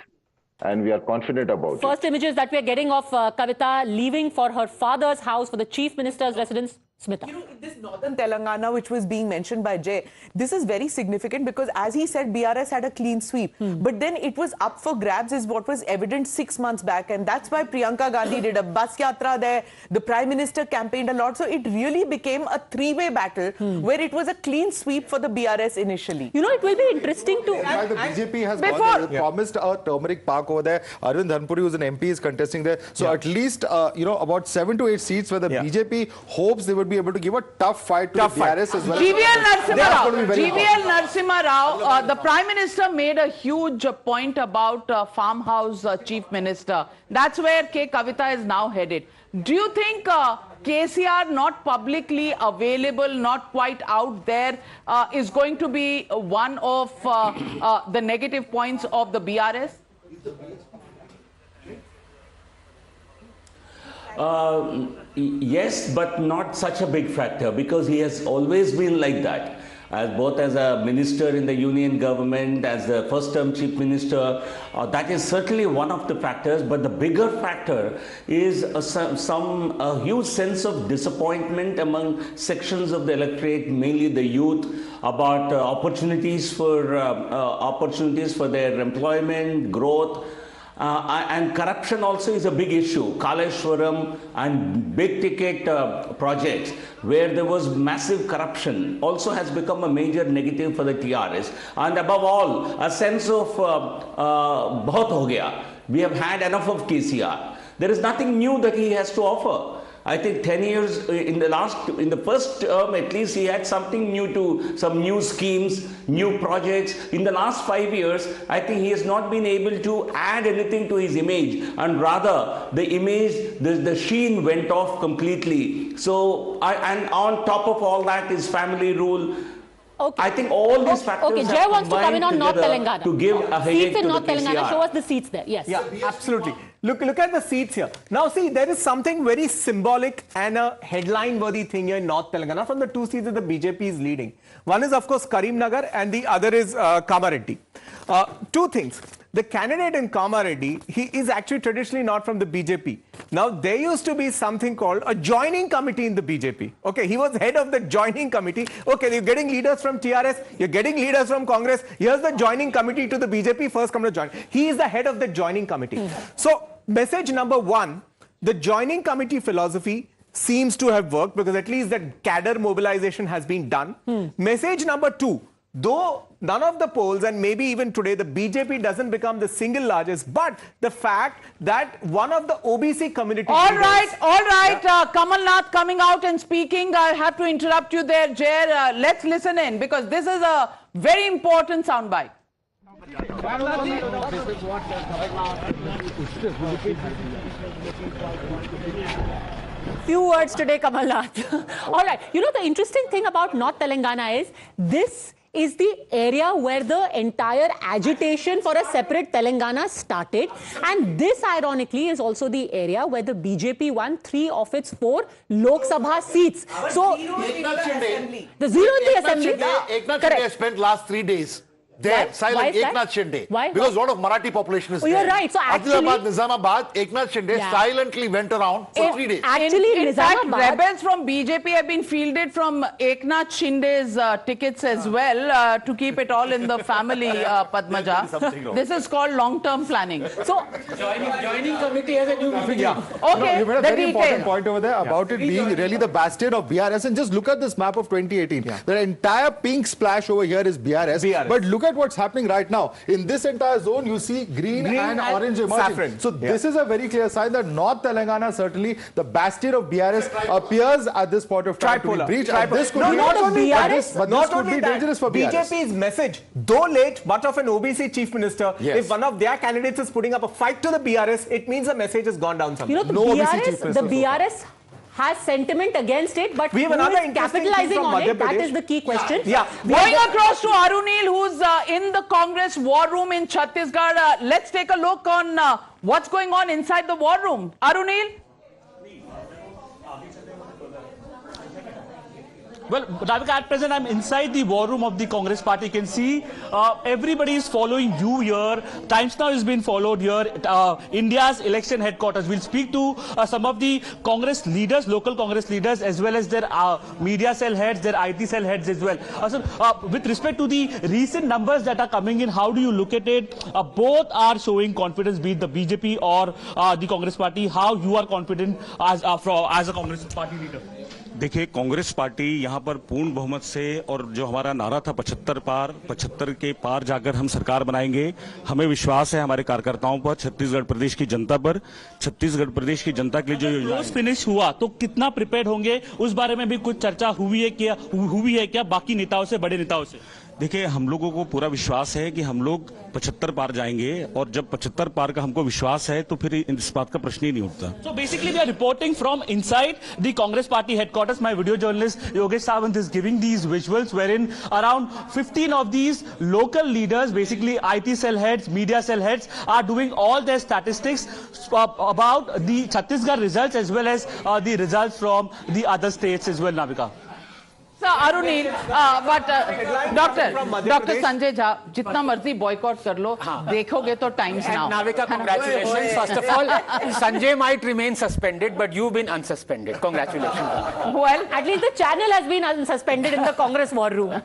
And we are confident about it. First images that we are getting of Kavita leaving for her father's house for the Chief Minister's residence. Smita. You know, this northern Telangana, which was being mentioned by Jay, this is very significant because, as he said, BRS had a clean sweep. But then it was up for grabs, is what was evident 6 months back. And that's why Priyanka Gandhi did a bus yatra there. The Prime Minister campaigned a lot. So it really became a 3-way battle where it was a clean sweep for the BRS initially. You know, it will be interesting to... The BJP has gone there, promised a turmeric park over there. Arvind Dhanpuri, who's an MP, is contesting there. So at least, about 7 to 8 seats where the BJP hopes they would be able to give a tough fight to the BRS as well. GVL Narasimha Rao, the Prime Minister made a huge point about farmhouse chief minister. That's where K. Kavita is now headed. Do you think KCR not publicly available, not quite out there, is going to be one of the negative points of the BRS? Yes, but not such a big factor, because he has always been like that. Both as a minister in the union government, as the first-term chief minister, that is certainly one of the factors. But the bigger factor is a huge sense of disappointment among sections of the electorate, mainly the youth, about opportunities for their employment, growth. And corruption also is a big issue. Kaleshwaram and big ticket projects where there was massive corruption also has become a major negative for the TRS. And above all, a sense of bahut ho gaya. We have had enough of KCR. There is nothing new that he has to offer. I think 10 years in the first term at least he had something new some new schemes, new projects. In the last 5 years, I think he has not been able to add anything to his image, and rather the image, the sheen went off completely. So, and on top of all that is family rule. Okay. I think all these factors okay. Jay wants to come in on North Telangana. To give a headache seats in to North the Telangana. PCR. Show us the seats there. Yes. Yeah, absolutely. Look at the seats here. Now see, there is something very symbolic and a headline-worthy thing here in North Telangana from the two seats that the BJP is leading. One is, of course, Karimnagar and the other is Kamareddy. Two things. The candidate in Kamareddy, he is actually traditionally not from the BJP. Now, there used to be something called a joining committee in the BJP. Okay, he was head of the joining committee. Okay, you're getting leaders from TRS, you're getting leaders from Congress. Here's the joining committee to the BJP, first come to join. He is the head of the joining committee. So, message number one, the joining committee philosophy seems to have worked because at least that cadre mobilization has been done. Message number two, though none of the polls and maybe even today the BJP doesn't become the single largest, but the fact that one of the OBC community all right, yeah. Kamal Nath coming out and speaking. I have to interrupt you there, Jay. Let's listen in because this is a very important soundbite. Few words today, Kamal Nath. All right. You know, the interesting thing about North Telangana is this is the area where the entire agitation for a separate Telangana started. And this, ironically, is also the area where the BJP won 3 of its 4 Lok Sabha seats. So, the zero in the assembly. Eknath Shinde has spent last 3 days there, silent. Eknath Shinde. Why? Because a lot of Marathi population is there. You're right. So actually, Adilabad, Nizamabad, Eknath Shinde silently went around for 3 days. In fact, rebels from BJP have been fielded from Eknath Shinde's tickets as well to keep it all in the family, Padmaja. This is called long-term planning. So, joining committee has a new okay, no, you made a very important detail. point over there about it being really the bastion of BRS. And just look at this map of 2018. The entire pink splash over here is BRS. But look at what's happening right now. In this entire zone, you see green and orange emerging. Saffron. So this is a very clear sign that North Telangana, certainly the bastion of BRS, appears at this point of time to be breached. This could be not only dangerous for BRS. BJP's message, though late, but of an OBC chief minister, if one of their candidates is putting up a fight to the BRS, it means the message has gone down somewhere. You know, the BRS has sentiment against it, but we have another capitalizing on it? That is the key question. Yeah. Going across to Arunil, who's in the Congress war room in Chhattisgarh. Let's take a look on what's going on inside the war room. Arunil? Well, Navika, at present, I'm inside the war room of the Congress party. You can see everybody is following you here. Times Now has been followed here. India's election headquarters. We'll speak to some of the Congress leaders, local Congress leaders, as well as their media cell heads, their IT cell heads as well. With respect to the recent numbers that are coming in, how do you look at it? Both are showing confidence, be it the BJP or the Congress party. How you are confident as a Congress party leader? देखिए, Congress party यहाँ पर पूर्ण बहुमत से, और जो हमारा नारा था 75 के पार जाकर हम सरकार बनाएंगे, हमें विश्वास है हमारे कार्यकर्ताओं पर, छत्तीसगढ़ प्रदेश की जनता पर, छत्तीसगढ़ प्रदेश की जनता के लिए जो योजना फिनिश हुआ तो कितना प्रिपेयर्ड होंगे, उस बारे में भी कुछ चर्चा हुई है क्या बाकी नेताओं से, बड़े नेताओं से? देखिए, हम लोगों को पूरा विश्वास है कि हम लोग 75 पार जाएंगे, और जब 75 पार का हमको विश्वास है तो फिर इस बात का प्रश्न ही नहीं उठता. So basically we are reporting from inside the Congress party headquarters. My video journalist Yogesh Sawant is giving these visuals wherein around 15 of these local leaders, basically IT cell heads, media cell heads, are doing all their statistics about the Chhattisgarh results as well as the results from the other states as well, Navika. Arunil, but Dr. Sanjay Jha, जितना मर्जी boycott कर लो, देखोगे तो Times Now. Navika, congratulations. First of all, Sanjay might remain suspended, but you've been unsuspended. Congratulations. Well, at least the channel has been unsuspended in the Congress war room.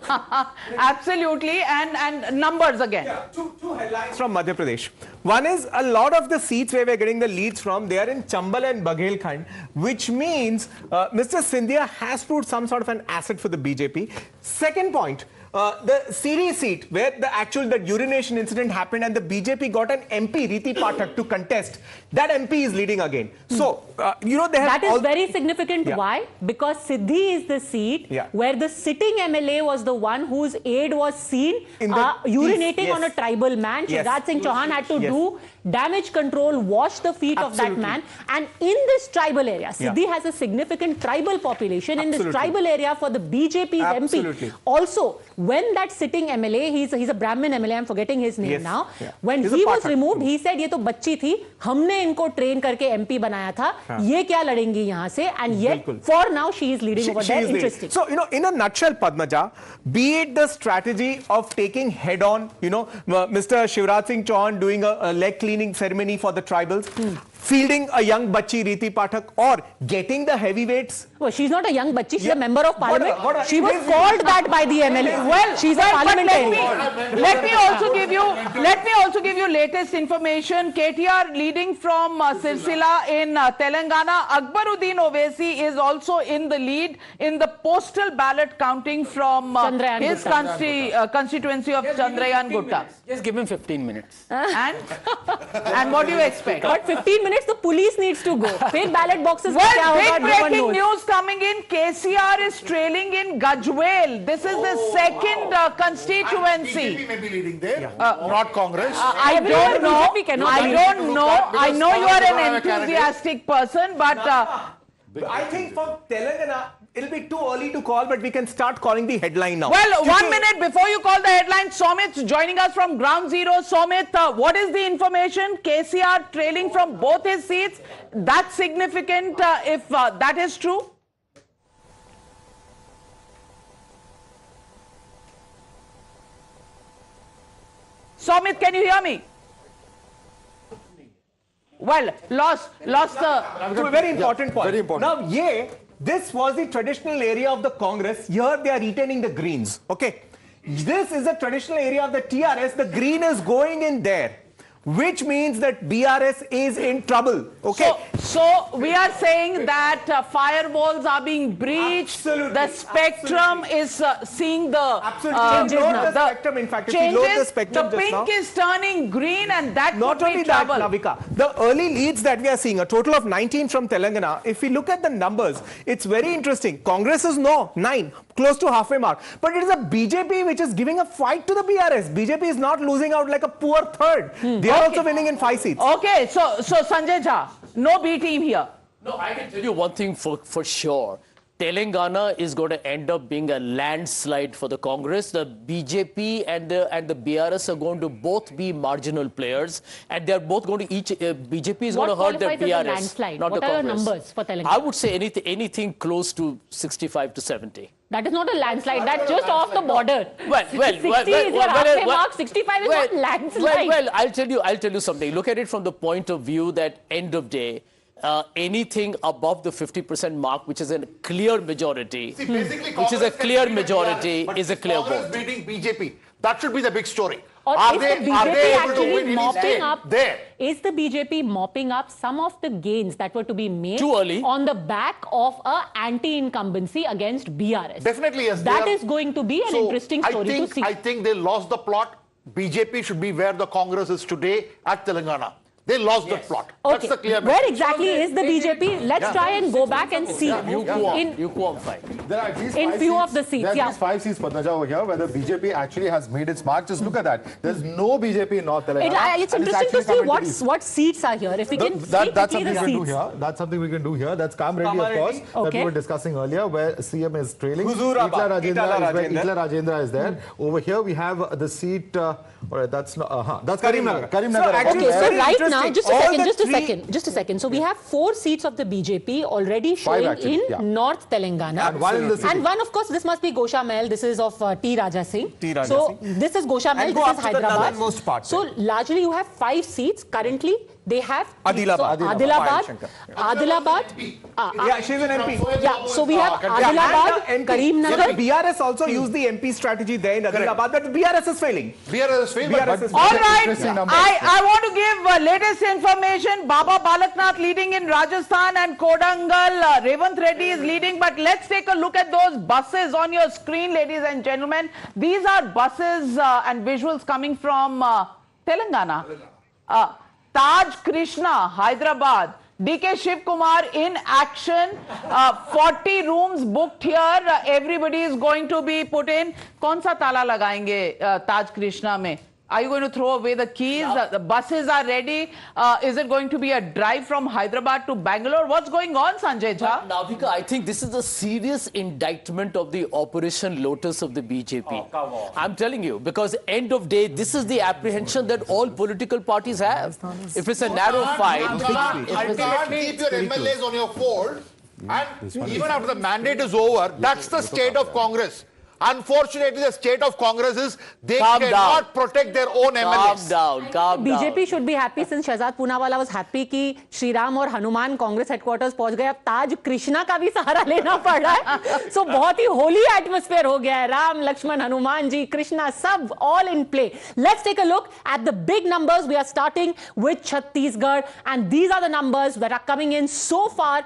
Absolutely, and numbers again. Yeah, two headlines from Madhya Pradesh. One is a lot of the seats where we're getting the leads from, they are in Chambal and Baghelkhand, which means Mr. Scindia has proved some sort of an asset for the BJP. Second point, the CD seat where the urination incident happened and the BJP got an MP, Riti Pathak, to contest. That MP is leading again. So, they have... That is very significant. Yeah. Why? Because Siddhi is the seat where the sitting MLA was the one whose aide was seen urinating on a tribal man. Shivraj Singh Chauhan had to do damage control, wash the feet of that man. And in this tribal area, Siddhi has a significant tribal population. In this tribal area for the BJP's MP. Also, when that sitting MLA, he's a Brahmin MLA, I'm forgetting his name now. When he was removed, he said, "ये तो बच्ची थी, हमने इनको train करके MP बनाया था, ये क्या लड़ेंगी यहाँ से?" And yet, for now, she is leading over there. Interesting. So, in a nutshell, Padmaja, be it the strategy of taking head-on, Mr. Shivraj Singh Chauhan doing a leg cleaning ceremony for the tribals, fielding a young bachchi Riti Pathak, or getting the heavyweights. Well, she's not a young bachchi, she's a member of parliament. She was called that by the MLA. Well, she's a parliamentarian. Let me also give you latest information. KTR leading from Sirsila in Telangana. Akbaruddin Owaisi is also in the lead in the postal ballot counting from his constituency of Chandrayan Gutta. Just give him 15 minutes. And what do you expect? But 15 minutes, the police needs to go. Big ballot boxes. Well, big breaking news coming in. KCR is trailing in Gajwel. This is the second constituency. BJP may be leading there, not Congress. I don't know. I know you are an enthusiastic person, but I think for Telangana, it'll be too early to call, but we can start calling the headline now. Well, 1 minute before you call the headline, Somit's joining us from Ground Zero. Somit, what is the information? KCR trailing from both his seats. That's significant if that is true. Somit, can you hear me? Well, lost the... Very important point. Very important. Now, this was the traditional area of the Congress. Here they are retaining the Greens. Okay. This is the traditional area of the TRS. The Green is going in there, which means that BRS is in trouble. Okay. So we are saying that firewalls are being breached. Absolutely. The spectrum is seeing the changes now. The spectrum, in fact, if you load the spectrum the pink is turning green, and that not could only be trouble. that, Navika, the early leads that we are seeing, a total of 19 from Telangana. If we look at the numbers, it's very interesting. Congress is 9, close to halfway mark. But it is a BJP which is giving a fight to the BRS. BJP is not losing out like a poor third. They are also winning in 5 seats. Okay, so Sanjay Jha, no B team here. No, I can tell you one thing for sure. Telangana is going to end up being a landslide for the Congress. The BJP and the BRS are going to both be marginal players, and they are both going to BJP is going to hurt the BRS. Landslide? Not what the are Congress. your numbers for Telangana? I would say anything close to 65 to 70. That is not a landslide. That's just off the border. 60 is your halfway mark. 65 is not landslide. Well, I'll tell you something. Look at it from the point of view that end of day, anything above the 50% mark, which is a clear majority, is a clear vote. Beating BJP. That should be the big story. Or Are they able to win mopping up there? Is the BJP mopping up some of the gains that were to be made too early on the back of a anti-incumbency against BRS? Definitely, yes. That is going to be an interesting story to see. I think they lost the plot. BJP should be where the Congress is today at Telangana. They lost the plot. Okay. That's the clear Where message. exactly is the BJP? Let's try and go back and see. You qualify. There are at least in few of the seats. There are at least 5 seats, Padmaja, over here, where the BJP actually has made its mark. Just look at that. There's no BJP in North Telangana. It's interesting to see what seats are here. If we can see that's quickly something the we can do seats. here. That's something we can do here. That's Kamreddy, of course, that we were discussing earlier, where CM is trailing. Itla Rajendra is there. Over here we have the seat. That's not. That's Karimnagar. Okay, so right now, just a second. So we have 4 seats of the BJP already showing in North Telangana. And one in the city. And one, of course, this must be Gosha Mahal. This is of T. Raja Singh. So this is Gosha Mahal. This is Hyderabad. So largely you have 5 seats. Currently, They have Adilabad. Yeah, she's an MP. Yeah, so we have Adilabad, Karimnagar. BRS also used the MP strategy there in Adilabad, but BRS is failing. BRS is failing. All right, I want to give latest information. Baba Balaknath leading in Rajasthan and Kodangal. Revant Reddy is leading, but let's take a look at those buses on your screen, ladies and gentlemen. These are buses and visuals coming from Telangana. Taj Krishna, Hyderabad. DK Shiv Kumar in action. 40 rooms booked here. Everybody is going to be put in. कौन सा ताला लगाएंगे Taj Krishna में? Are you going to throw away the keys? The buses are ready. Is it going to be a drive from Hyderabad to Bangalore? What's going on, Sanjay Jha? Navika, I think this is a serious indictment of the Operation Lotus of the BJP. Oh, come on. I'm telling you, because end of day, this is the apprehension that all political parties have. If it's a narrow fight, you can't keep your MLAs on your fold, and even after the mandate is over, that's the state of Congress. Unfortunately, the state of Congress is they cannot protect their own MLAs. Calm down. BJP should be happy since Shahzad Poonawala was happy कि श्री राम और Hanuman Congress headquarters पहुंच गए. अब ताज कृष्णा का भी सहारा लेना पड़ रहा है. So बहुत ही होली एटमॉस्फेयर हो गया है. राम, लक्ष्मण, हनुमान जी, कृष्णा सब all in play. Let's take a look at the big numbers. We are starting with Chhattisgarh, and these are the numbers that are coming in so far.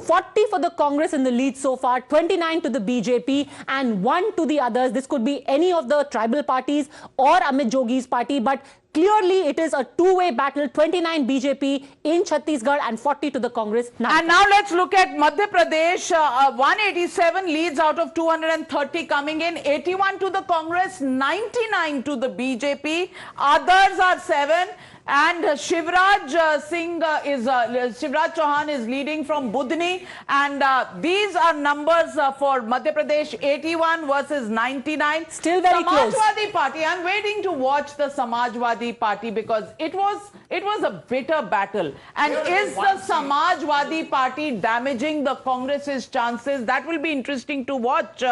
40 for the Congress in the lead so far, 29 to the BJP and 1 to the others. This could be any of the tribal parties or Amit Jogi's party, but clearly it is a two-way battle. 29 BJP in Chhattisgarh and 40 to the Congress. And now let's look at Madhya Pradesh. 187 leads out of 230 coming in. 81 to the Congress, 99 to the BJP. Others are 7. And Shivraj Singh Shivraj Chauhan is leading from Budni, and these are numbers for Madhya Pradesh. 81 versus 99. Still very close. Samajwadi Party. I'm waiting to watch the Samajwadi Party because it was a bitter battle. And is the Samajwadi Party damaging the Congress's chances? That will be interesting to watch.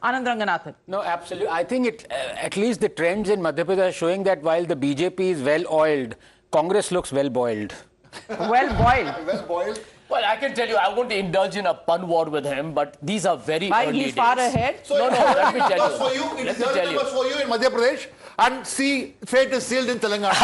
Anand Ranganathan. No, absolutely. I think at least the trends in Madhya Pradesh are showing that while the BJP is well oiled, Congress looks well boiled. Well boiled. Well boiled. Well, I can tell you, I won't indulge in a pun war with him, but these are very early days. He's far ahead. So no, let me tell you. For you, it is early numbers for you in Madhya Pradesh, and see, fate is sealed in Telangana.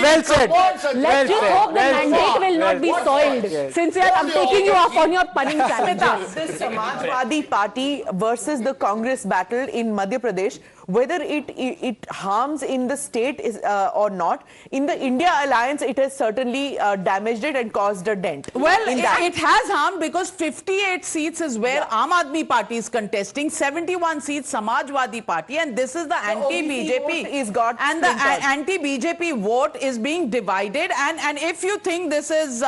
Well said. Let's just hope the mandate will not be soiled. Sincere, I'm taking you off on your punning challenge. This Samajwadi Party versus the Congress battle in Madhya Pradesh, whether it harms in the state or not, in the India alliance, it has certainly damaged it and caused a dent. Well, it has harmed because 58 seats is where Aam Aadmi Party is contesting, 71 seats Samajwadi Party, and this is the anti-BJP. And the anti-BJP vote is being divided. And if you think this is,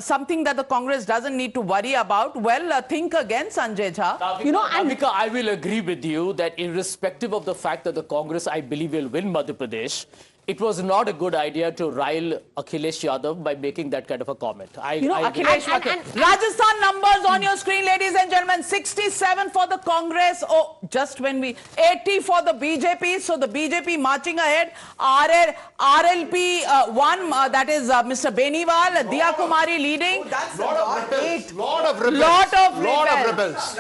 something that the Congress doesn't need to worry about, well, think again, Sanjay Jha. Navika, I will agree with you that irrespective of the fact that the Congress, I believe, will win Madhya Pradesh, it was not a good idea to rile Akhilesh Yadav by making that kind of a comment. Akhilesh, Rajasthan numbers on your screen, ladies and gentlemen. 67 for the Congress. Oh, just when 80 for the BJP. So the BJP marching ahead. RLP 1, that is Mr. Beniwal. Diya Kumari leading. Lot of rebels.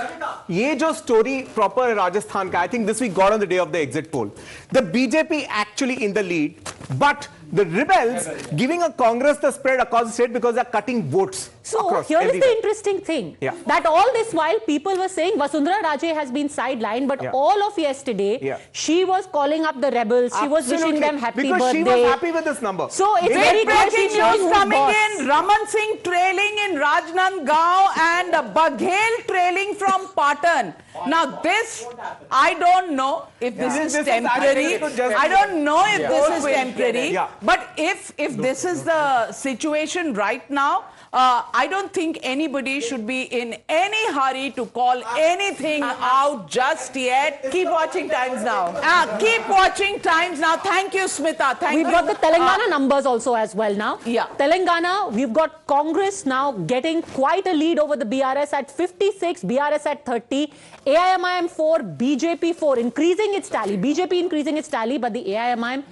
ये जो story proper Rajasthan का, I think this we got on the day of the exit poll. The BJP actually in the lead, but the rebels giving a Congress the spread across the state because they're cutting votes. So here is the interesting thing, that all this while people were saying Vasundhara Raje has been sidelined, but all of yesterday she was calling up the rebels. She was wishing them happy birthday. She was happy with this number. So it's very breaking news coming in. Raman Singh trailing in Rajnandgaon and Baghel trailing from Patan. Now this, I don't know if this is temporary. I don't know if this is temporary. But if this is the situation right now, I don't think anybody should be in any hurry to call anything out just yet. Keep watching Times Now. Keep watching Times Now. Thank you, Smita. Thank you. We've got the Telangana numbers also as well now. Yeah. Telangana, we've got Congress now getting quite a lead over the BRS at 56, BRS at 30, AIMIM 4, BJP 4, increasing its tally. BJP increasing its tally, but the AIMIM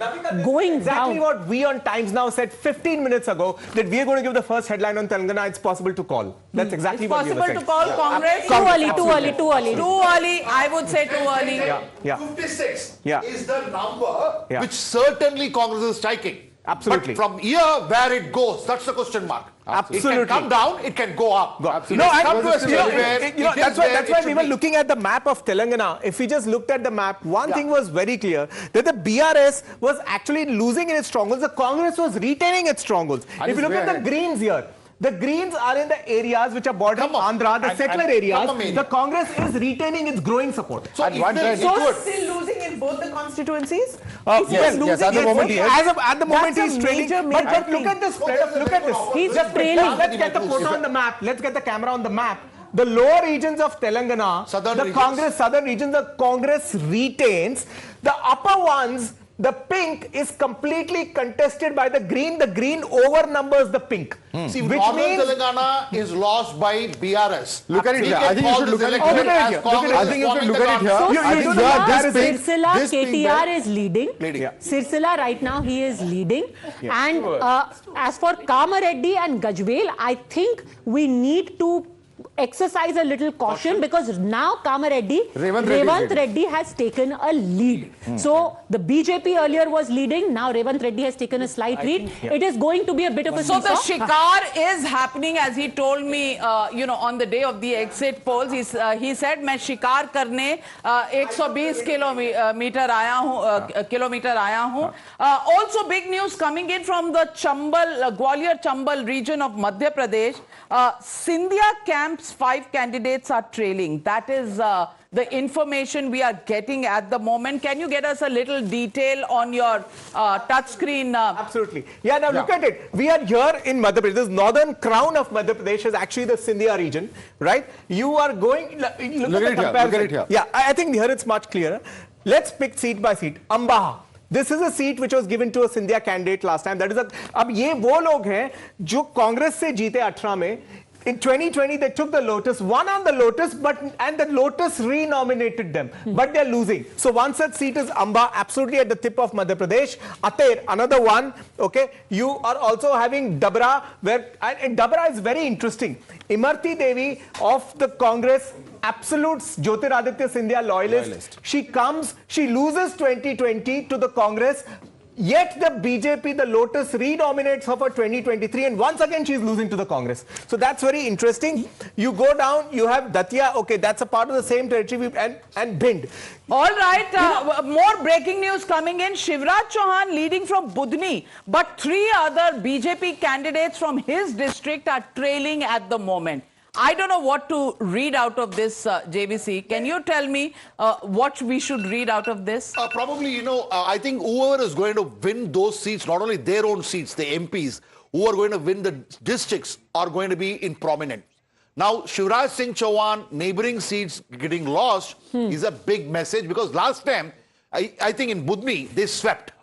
going exactly down. What we on Times Now said 15 minutes ago, that we are going to give the first headline on Telangana. It's possible to call. That's exactly what we were saying. It's possible to call Congress? Too early, too early, too early. Too early, I would say too early. Yeah. 56 Yeah. is the number which certainly Congress is striking. Absolutely. But from here where it goes, that's the question mark. Absolutely. It can come down, it can go up. Absolutely. No, that's why we were looking at the map of Telangana. If we just looked at the map, one thing was very clear, that the BRS was actually losing in its strongholds. The Congress was retaining its strongholds. If you look at the Greens here, the Greens are in the areas which are bordering Andhra, the settler areas. The Congress is retaining its growing support. So still losing in both the constituencies? Yes, at the moment he is. At the moment he's trailing. But look at the spread of, look at this. He's trailing. Let's get the photo on the map. Let's get the camera on the map. The lower regions of Telangana, southern regions, the Congress retains. The upper ones, the pink is completely contested by the green. The green overnumbers the pink. See, which northern means Telangana is lost by BRS. Look at it here. I think you should look at it here. I think you should look at it here. Sirsila, KTR is leading. Sirsila right now, he is leading. And as for Kamareddy and Gajwel, I think we need to exercise a little caution because now Kamareddy, Revant Reddy has taken a lead. So the BJP earlier was leading, now Revant Reddy has taken a slight lead. It is going to be a bit of a So the shikar is happening, as he told me, on the day of the exit polls. He said, "मैं शिकार करने 120 kilometre आया हूँ." Also big news coming in from the Gwalior Chambal region of Madhya Pradesh. Scindia camp's 5 candidates are trailing. That is the information we are getting at the moment. Can you get us a little detail on your touch screen? Absolutely. Yeah, now look at it. We are here in Madhya Pradesh. This northern crown of Madhya Pradesh is actually the Scindia region, right? You are going... Look at it here. Yeah, I think here it's much clearer. Let's pick seat by seat. Ambaha. This is a seat which was given to a Scindia candidate last time. That is अब ये वो लोग हैं जो कांग्रेस से जीते 18 में. In 2020, they took the Lotus, won on the Lotus, and the Lotus renominated them. But they're losing. So one such seat is Amba, absolutely at the tip of Madhya Pradesh. Ater, another one. Okay, you are also having Dabra, and Dabra is very interesting. Imarti Devi of the Congress, absolute Jyotiraditya Scindia loyalist. She comes, she loses 2020 to the Congress. Yet the BJP, the Lotus, renominates her for 2023, and once again she's losing to the Congress. So that's very interesting. You go down, you have Datia, okay, that's a part of the same territory, and Bhind. All right, more breaking news coming in. Shivraj Chauhan leading from Budni, but 3 other BJP candidates from his district are trailing at the moment. I don't know what to read out of this, JVC. Can you tell me what we should read out of this? Probably, I think whoever is going to win those seats, not only their own seats, the MPs, who are going to win the districts are going to be in prominent. Now, Shivraj Singh Chauhan, neighboring seats getting lost is a big message because last time, I think in Budni, they swept.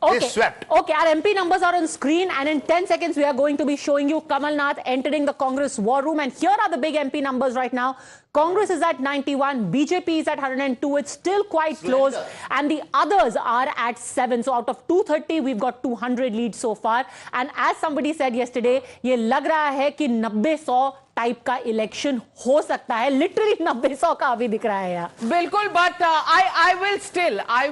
Okay. They swept. Okay, our MP numbers are on screen, and in 10 seconds we are going to be showing you Kamal Nath entering the Congress war room. And here are the big MP numbers right now. Congress is at 91, BJP is at 102. It's still quite close, and the others are at 7. So out of 230, we've got 200 leads so far. And as somebody said yesterday, ये लग रहा है कि 90-100 type का election हो सकता है. Literally 90-100 का अभी दिख रहा है यहाँ. बिल्कुल, but I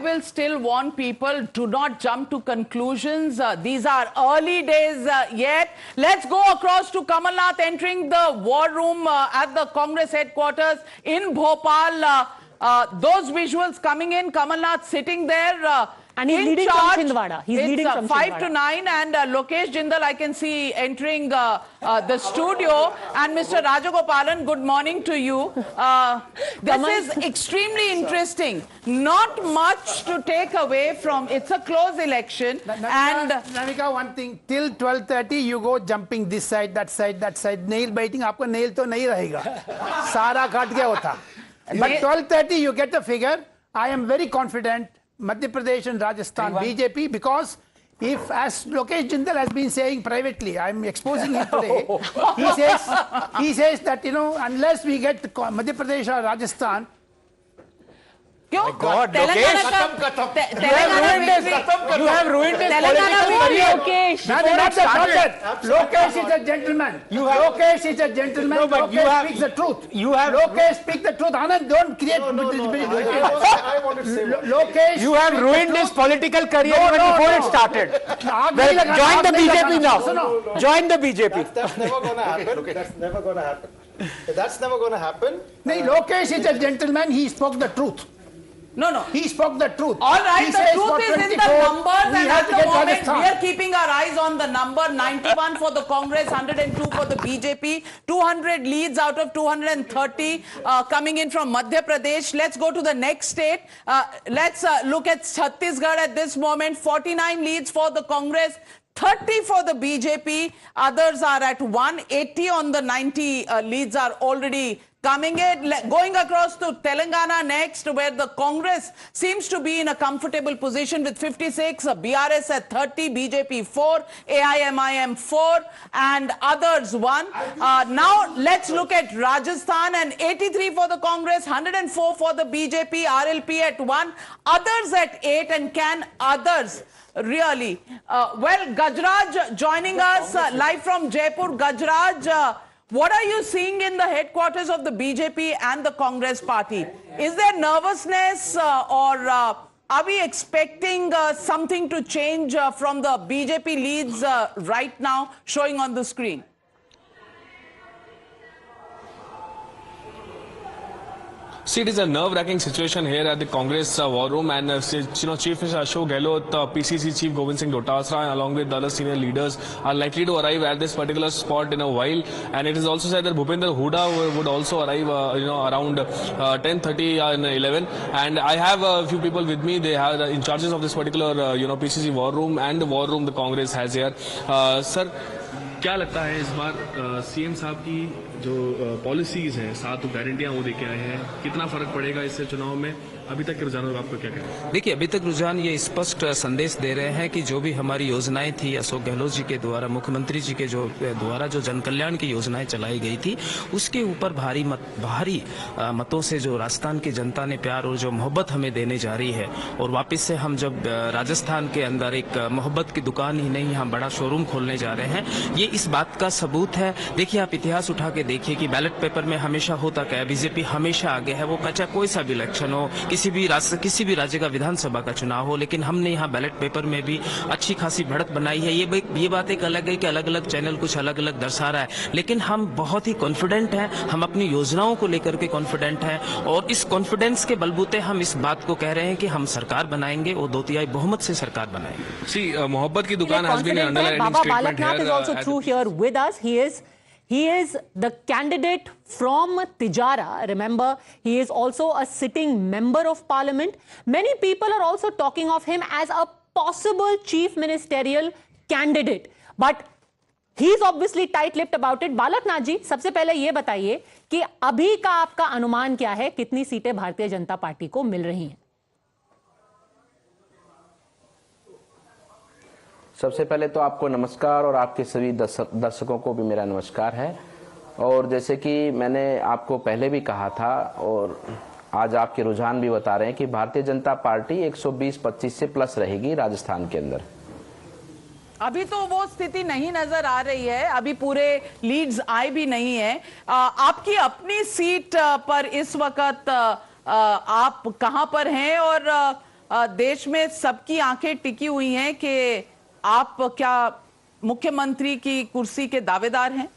will still warn people, do not jump to conclusions. These are early days yet. Let's go across to Kamal Nath entering the war room at the Congress headquarters in Bhopal. Those visuals coming in, Kamal Nath sitting there And he's in leading charge. from Chhindwara. He's It's leading from 5 to Chhindwara. 9, and Lokesh Jindal I can see entering the studio. And Mr. Rajagopalan, good morning to you. This is extremely interesting. Not much to take away from. It's a close election. And Navika, one thing, till 12:30 you go jumping this side, that side, nail biting. आपको nail तो नहीं रहेगा. सारा काट गया होता. But 12:30 you get the figure. I am very confident Madhya Pradesh and Rajasthan BJP, because if, as Lokesh Jindal has been saying privately, I am exposing him today, he says that, you know, unless we get Madhya Pradesh or Rajasthan, God, Lokesh, you have ruined his political career. Lokesh is a gentleman. Lokesh is a gentleman. No, but Lokesh speaks the truth. Lokesh speaks the truth. Anand, don't create. I want to say Lokesh, you have ruined his political career before it started. Well, join the BJP now. Join the BJP. That's never going to happen. That's never going to happen. That's never going to happen. No, Lokesh is a gentleman. He spoke the truth. No. He spoke the truth. All right, he the truth is in the numbers, and at the moment Rajasthan. we are keeping our eyes on the number. 91 for the Congress, 102 for the BJP, 200 leads out of 230 coming in from Madhya Pradesh. Let's go to the next state. Let's look at Chhattisgarh at this moment. 49 leads for the Congress, 30 for the BJP. Others are at 180 on the 90 leads are already coming in. Going across to Telangana next, where the Congress seems to be in a comfortable position with 56, BRS at 30, BJP 4, AIMIM 4, and others 1. Now let's look at Rajasthan, and 83 for the Congress, 104 for the BJP, RLP at 1, others at 8, and can others really? Well, Gajraj joining us live from Jaipur. Gajraj, what are you seeing in the headquarters of the BJP and the Congress party? Is there nervousness or are we expecting something to change from the BJP leads right now showing on the screen? See, it is a nerve-wracking situation here at the Congress war room, and Chief Minister Ashok Gehlot, PCC Chief Govind Singh Dotasra, along with other senior leaders, are likely to arrive at this particular spot in a while. And it is also said that Bhupender Hooda would also arrive, around 10:30 and 11. And I have a few people with me. They are in charges of this particular, PCC war room and the war room the Congress has here. Sir, क्या लगता है इस बार CM साहब की जो policies हैं, 7 गारंटियां वो देके आए हैं, कितना फर्क पड़ेगा इससे चुनाव में? अभी तक के रुझानों का आपको क्या कहना है? देखिए, अभी तक रुझान ये स्पष्ट संदेश दे रहे हैं कि जो भी हमारी योजनाएं थी अशोक गहलोत जी के द्वारा, मुख्यमंत्री जी के द्वारा जो जन कल्याण की योजनाएं चलाई गई थी, उसके ऊपर भारी मतों से जो राजस्थान की जनता ने प्यार और जो मोहब्बत हमें देने जा रही है, और वापस से हम जब राजस्थान के अंदर एक मोहब्बत की दुकान ही नहीं, हम बड़ा शोरूम खोलने जा रहे हैं, ये इस बात का सबूत है। देखिए, आप इतिहास उठा के देखिए कि बैलेट पेपर में हमेशा होता क्या है, बीजेपी हमेशा आगे है, वो कच्चा कोई सा भी इलेक्शन हो, किसी भी राज्य का विधानसभा का चुनाव हो, लेकिन हमने यहाँ बैलेट पेपर में भी अच्छी खासी बढ़त बनाई है। ये बात एक अलग है कि अलग अलग चैनल कुछ अलग अलग दर्शा रहा है, लेकिन हम बहुत ही कॉन्फिडेंट हैं, हम अपनी योजनाओं को लेकर के कॉन्फिडेंट हैं, और इस कॉन्फिडेंस के बलबूते हम इस बात को कह रहे हैं कि हम सरकार बनाएंगे और 2/3 बहुमत से सरकार बनाएंगे। मोहब्बत की दुकान has been an underlining Baba statement Balak Nath here, is also through here with us. He is the candidate from Tijara. Remember, he is also a sitting member of parliament. Many people are also talking of him as a possible chief ministerial candidate. But he's obviously tight-lipped about it. Balak Nath ji, सबसे पहले ये बताइए कि अभी का आपका अनुमान क्या है, कितनी सीटें भारतीय जनता पार्टी को मिल रही हैं? सबसे पहले तो आपको नमस्कार, और आपके सभी दर्शकों को भी मेरा नमस्कार है। और जैसे कि मैंने आपको पहले भी कहा था, और आज आपके रुझान भी बता रहे हैं कि भारतीय जनता पार्टी 120-25 से प्लस रहेगी राजस्थान के अंदर। अभी तो वो स्थिति नहीं नजर आ रही है, अभी पूरे लीड्स आए भी नहीं है। आपकी अपनी सीट पर इस वक्त आप कहां पर हैं, और देश में सबकी आंखें टिकी हुई हैं कि आप क्या मुख्यमंत्री की कुर्सी के दावेदार हैं?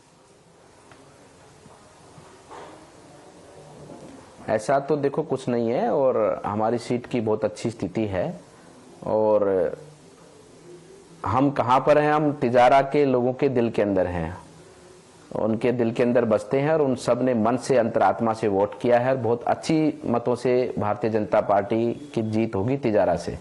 ऐसा तो देखो कुछ नहीं है, और हमारी सीट की बहुत अच्छी स्थिति है, और हम कहाँ पर हैं? हम तिजारा के लोगों के दिल के अंदर हैं, उनके दिल के अंदर बसते हैं और उन सब ने मन से अंतरात्मा से वोट किया है और बहुत अच्छी मतों से भारतीय जनता पार्टी की जीत होगी तिजारा से।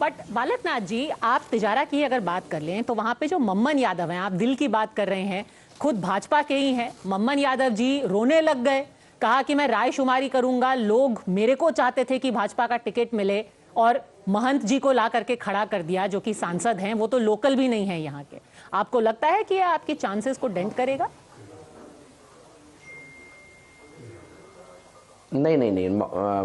बट बालक नाथ जी, आप तिजारा की अगर बात कर लें तो वहां पे जो मम्मन यादव हैं, आप दिल की बात कर रहे हैं, खुद भाजपा के ही हैं। मम्मन यादव जी रोने लग गए, कहा कि मैं रायशुमारी करूंगा, लोग मेरे को चाहते थे कि भाजपा का टिकट मिले और महंत जी को ला करके खड़ा कर दिया, जो कि सांसद हैं, वो तो लोकल भी नहीं है यहाँ के। आपको लगता है कि आपके चांसेस को डेंट करेगा? नहीं,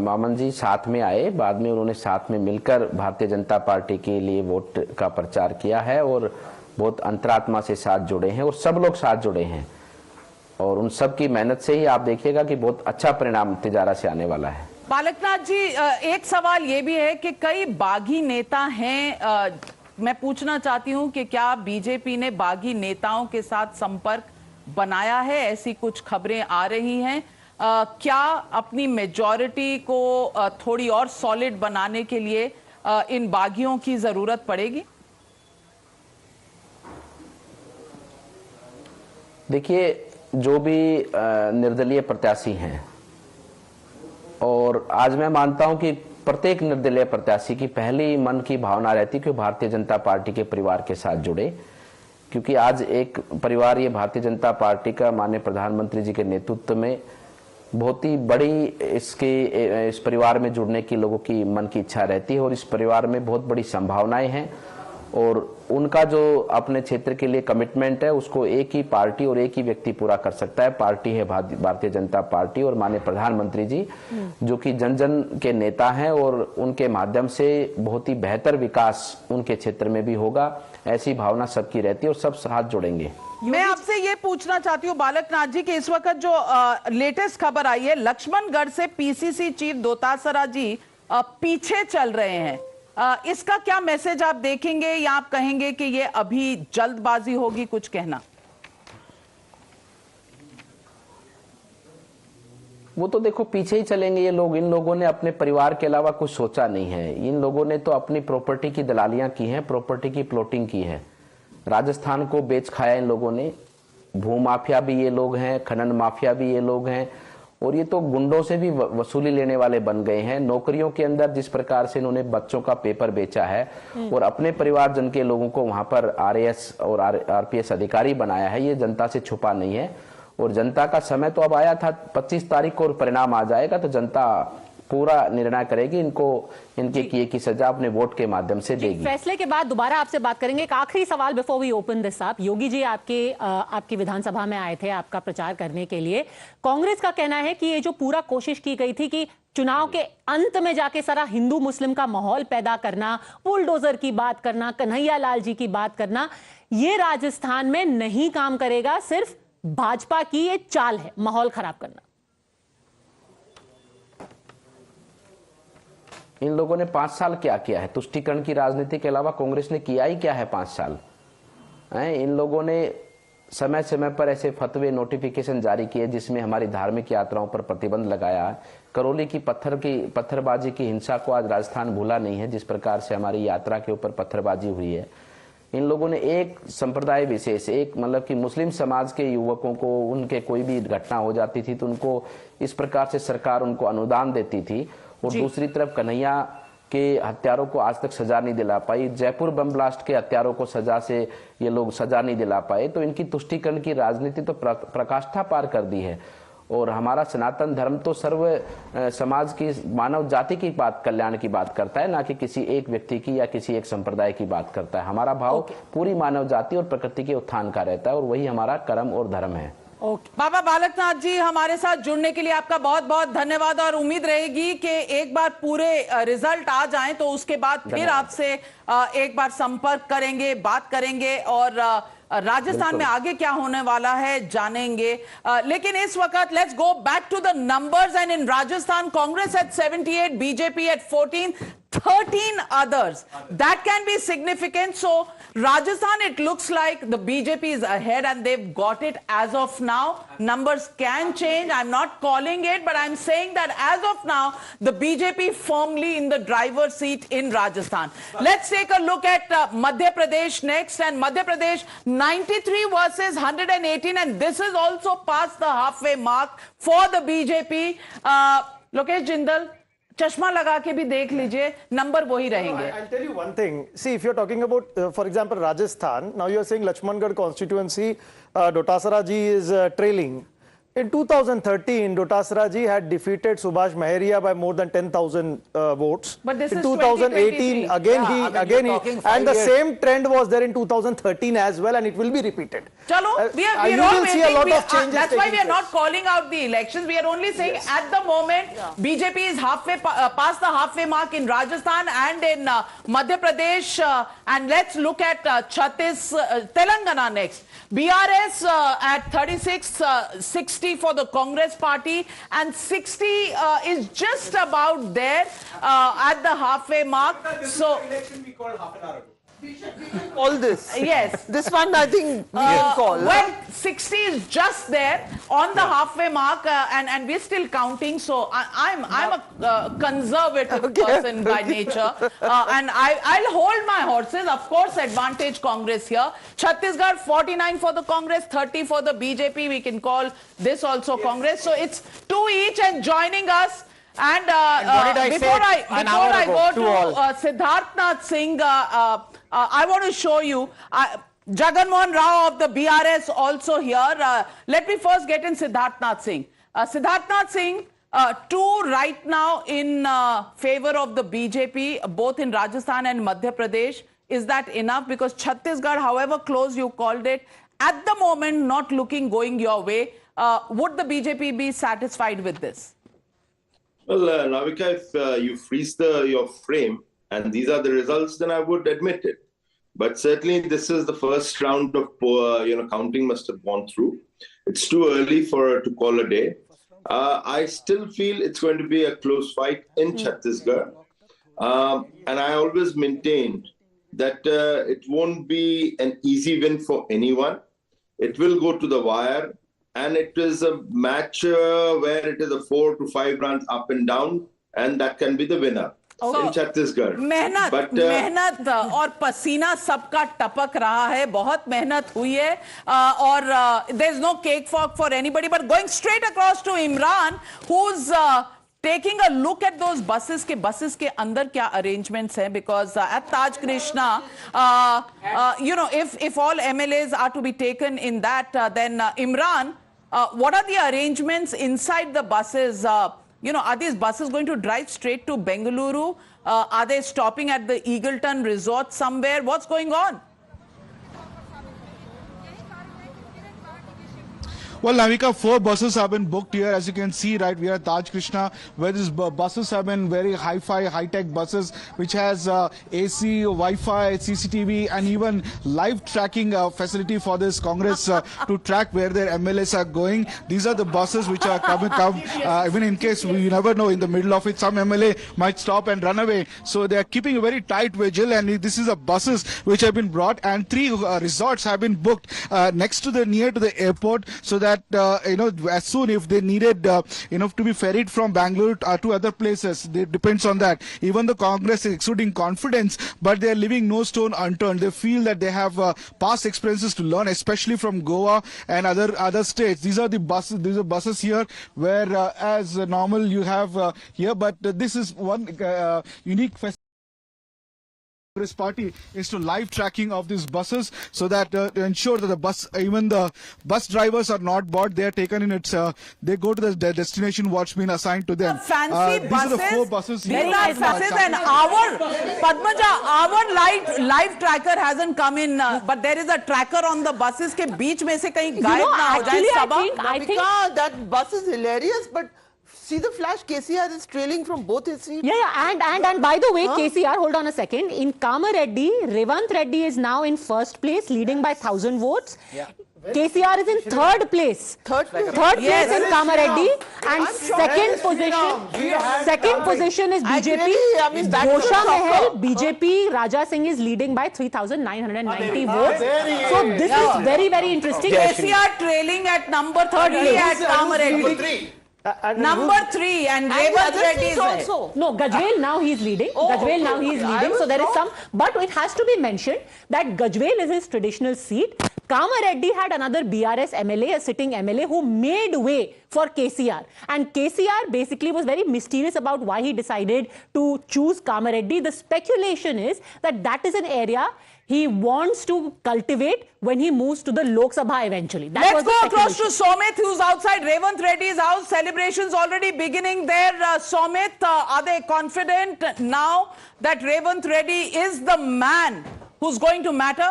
मामन जी साथ में आए, बाद में उन्होंने साथ में मिलकर भारतीय जनता पार्टी के लिए वोट का प्रचार किया है और बहुत अंतरात्मा से साथ जुड़े हैं और सब लोग साथ जुड़े हैं और उन सब की मेहनत से ही आप देखिएगा कि बहुत अच्छा परिणाम तिजारा से आने वाला है। बालकनाथ जी, एक सवाल ये भी है कि कई बागी नेता हैं, मैं पूछना चाहती हूं कि क्या बीजेपी ने बागी नेताओं के साथ संपर्क बनाया है? ऐसी कुछ खबरें आ रही हैं। क्या अपनी मेजॉरिटी को थोड़ी और सॉलिड बनाने के लिए इन बागियों की जरूरत पड़ेगी? देखिए, जो भी निर्दलीय प्रत्याशी हैं, और आज मैं मानता हूं कि प्रत्येक निर्दलीय प्रत्याशी की पहली मन की भावना रहती है कि भारतीय जनता पार्टी के परिवार के साथ जुड़े, क्योंकि आज एक परिवार, ये भारतीय जनता पार्टी का माननीय प्रधानमंत्री जी के नेतृत्व में बहुत ही बड़ी इस परिवार में जुड़ने की लोगों की मन की इच्छा रहती है और इस परिवार में बहुत बड़ी संभावनाएं हैं और उनका जो अपने क्षेत्र के लिए कमिटमेंट है उसको एक ही पार्टी और एक ही व्यक्ति पूरा कर सकता है। पार्टी है भारतीय जनता पार्टी और माननीय प्रधानमंत्री जी, जो कि जन जन के नेता हैं और उनके माध्यम से बहुत ही बेहतर विकास उनके क्षेत्र में भी होगा, ऐसी भावना सबकी रहती है और सब साथ जुड़ेंगे। मैं आपसे ये पूछना चाहती हूँ बालकनाथ जी कि इस वक्त जो लेटेस्ट खबर आई है, लक्ष्मणगढ़ से पीसीसी चीफ दोतासरा जी पीछे चल रहे हैं, इसका क्या मैसेज आप देखेंगे या आप कहेंगे कि ये अभी जल्दबाजी होगी? कुछ कहना। वो तो देखो पीछे ही चलेंगे ये लोग। इन लोगों ने अपने परिवार के अलावा कुछ सोचा नहीं है। इन लोगों ने तो अपनी प्रॉपर्टी की दलालियां की हैं, प्रॉपर्टी की प्लॉटिंग की है, राजस्थान को बेच खाया इन लोगों ने। भू माफिया भी ये लोग हैं, खनन माफिया भी ये लोग हैं और ये तो गुंडों से भी वसूली लेने वाले बन गए हैं। नौकरियों के अंदर जिस प्रकार से इन्होंने बच्चों का पेपर बेचा है और अपने परिवारजन के लोगों को वहां पर आरएएस और आरपीएस अधिकारी बनाया है, ये जनता से छुपा नहीं है। और जनता का समय तो अब आया था, 25 तारीख को परिणाम आ जाएगा तो जनता पूरा निर्णय करेगी, इनके किए की सजा अपने वोट के माध्यम से देगी। फैसले के बाद दोबारा आपसे बात करेंगे। एक आखिरी सवाल before we open this up. Yogi ji आपकी विधानसभा में आए थे आपका प्रचार करने के लिए। कांग्रेस का कहना है कि ये जो पूरा कोशिश की गई थी कि चुनाव के अंत में जाके सारा हिंदू मुस्लिम का माहौल पैदा करना, बुलडोजर की बात करना, कन्हैया लाल जी की बात करना, ये राजस्थान में नहीं काम करेगा, सिर्फ भाजपा की ये चाल है माहौल खराब करना। इन लोगों ने 5 साल क्या किया है? तुष्टीकरण की राजनीति के अलावा कांग्रेस ने किया ही क्या है 5 साल? इन लोगों ने समय समय पर ऐसे फतवे नोटिफिकेशन जारी किए जिसमें हमारी धार्मिक यात्राओं पर प्रतिबंध लगाया है। करौली की पत्थरबाजी की हिंसा को आज राजस्थान भूला नहीं है, जिस प्रकार से हमारी यात्रा के ऊपर पत्थरबाजी हुई है। इन लोगों ने एक संप्रदाय विशेष, एक मतलब कि मुस्लिम समाज के युवकों को उनके कोई भी घटना हो जाती थी तो उनको इस प्रकार से सरकार उनको अनुदान देती थी और दूसरी तरफ कन्हैया के हत्यारों को आज तक सजा नहीं दिला पाई। जयपुर बम ब्लास्ट के हत्यारों को सजा से ये लोग सजा नहीं दिला पाए। तो इनकी तुष्टीकरण की राजनीति तो प्रकाष्ठा पार कर दी है। और हमारा सनातन धर्म तो सर्व समाज की, मानव जाति की बात, कल्याण की बात करता है, ना कि किसी एक व्यक्ति की या किसी एक संप्रदाय की बात करता है। हमारा भाव पूरी मानव जाति और प्रकृति के उत्थान का रहता है और वही हमारा कर्म और धर्म है। बाबा बालकनाथ जी, हमारे साथ जुड़ने के लिए आपका बहुत बहुत धन्यवाद और उम्मीद रहेगी कि एक बार पूरे रिजल्ट आ जाएं तो उसके बाद फिर आपसे एक बार संपर्क करेंगे, बात करेंगे और राजस्थान में आगे क्या होने वाला है जानेंगे। लेकिन इस वक्त let's go back to the numbers and in Rajasthan, Congress at 78, BJP at 14, 13 others. That can be significant. So Rajasthan, it looks like the BJP is ahead and they've got it as of now. Numbers can change. I'm not calling it, but I'm saying that as of now, the BJP firmly in the driver's seat in Rajasthan. Let's take a look at Madhya Pradesh next. And Madhya Pradesh, 93 versus 118. And this is also past the halfway mark for the BJP. Lokesh Jindal, चश्मा लगा के भी देख लीजिए, number वही रहेंगे. I'll tell you one thing. See, if you're talking about, for example, Rajasthan, now you're saying Lachmangarh constituency, Dotasara ji is trailing. In 2013, Dotasara ji had defeated Subhash Meheria by more than 10,000 votes. But this in is 2018, again he, and the same trend was there in 2013 as well, and it will be repeated. Chalo, we are all waiting. That's why we are not calling out the elections. We are only saying at the moment, BJP is halfway past the halfway mark in Rajasthan and in Madhya Pradesh. And let's look at Telangana next. BRS at 36, 60 for the Congress party, and 60 is just about there at the halfway mark. So all this. Yes. This one I think we can call. Well, 60 is just there on the halfway mark, and we're still counting. So I'm a conservative person by nature, and I'll hold my horses. Of course, advantage Congress here. Chhattisgarh 49 for the Congress, 30 for the BJP. We can call this also Congress. So it's 2 each, and joining us. And before I go to Siddharth Nath Singh, I want to show you Jagan Mohan Rao of the BRS also here. Let me first get in Siddharth Nath Singh. Siddharth Nath Singh, 2 right now in favor of the BJP, both in Rajasthan and Madhya Pradesh. Is that enough? Because Chhattisgarh, however close you called it, at the moment not going your way. Would the BJP be satisfied with this? Well, Navika, if you freeze your frame and these are the results, then I would admit it. But certainly this is the first round of counting must have gone through. It's too early to call a day. I still feel it's going to be a close fight in Chhattisgarh. And I always maintained that it won't be an easy win for anyone. It will go to the wire. And it is a match where it is a 4 to 5 runs up and down, and that can be the winner in Chhattisgarh. मेहनत और पसीना सबका टपक रहा है, बहुत मेहनत हुई है, और there's no cakewalk for anybody. But going straight across to Imran, who's taking a look at those buses के अंदर क्या arrangements हैं, because at Taj Krishna, if all MLAs are to be taken in that, then Imran, what are the arrangements inside the buses? Are these buses going to drive straight to Bengaluru? Are they stopping at the Eagleton Resort somewhere? What's going on? Well, Navika, 4 buses have been booked here. As you can see, right, we are at Taj Krishna, where these buses have been very hi-fi, high-tech buses, which has AC, Wi-Fi, CCTV, and even live tracking facility for this Congress to track where their MLAs are going. These are the buses which are come even in case we never know, in the middle of it, some MLA might stop and run away. So they are keeping a very tight vigil, and this is the buses which have been brought, and 3 resorts have been booked near to the airport, so that as soon if they needed to be ferried from Bangalore to other places, it depends on that. Even the Congress is exuding confidence, but they are leaving no stone unturned. They feel that they have past experiences to learn, especially from Goa and other states. These are the buses here, where as normal you have here, but this is one unique facility. Congress party is to live tracking of these buses, so that to ensure that even the bus drivers are not bought. They are taken in they go to the destination what's been assigned to them. Fancy buses. These are the 4 buses. Very nice buses, and our live tracker hasn't come in, but there is a tracker on the buses के बीच में से कहीं गायब ना हो जाए. I think that bus is hilarious, but see the flash, KCR is trailing from both his seats. Yeah, and by the way, KCR, hold on a second. In Kamareddy, Revant Reddy is now in first place, leading by 1,000 votes. Yeah. KCR is in third place. Third place in Kamareddy, and second position is BJP. Ghosha Mahal, BJP, Raja Singh is leading by 3,990 votes. So this is very, very interesting. KCR trailing at number 30 at Kamareddy. Number 3 and Revanth Reddy is also. No, Gajwel now he's leading. Gajwel now he's leading. So there is some, but it has to be mentioned that Gajwel is his traditional seat. Kamareddy had another BRS MLA, a sitting MLA, who made way for KCR. And KCR basically was very mysterious about why he decided to choose Kamareddy. The speculation is that that is an area he wants to cultivate when he moves to the Lok Sabha eventually. Let's go across to Somit, who's outside Revanth Reddy's house. Celebrations already beginning there. Somit, are they confident now that Revanth Reddy is the man who's going to matter?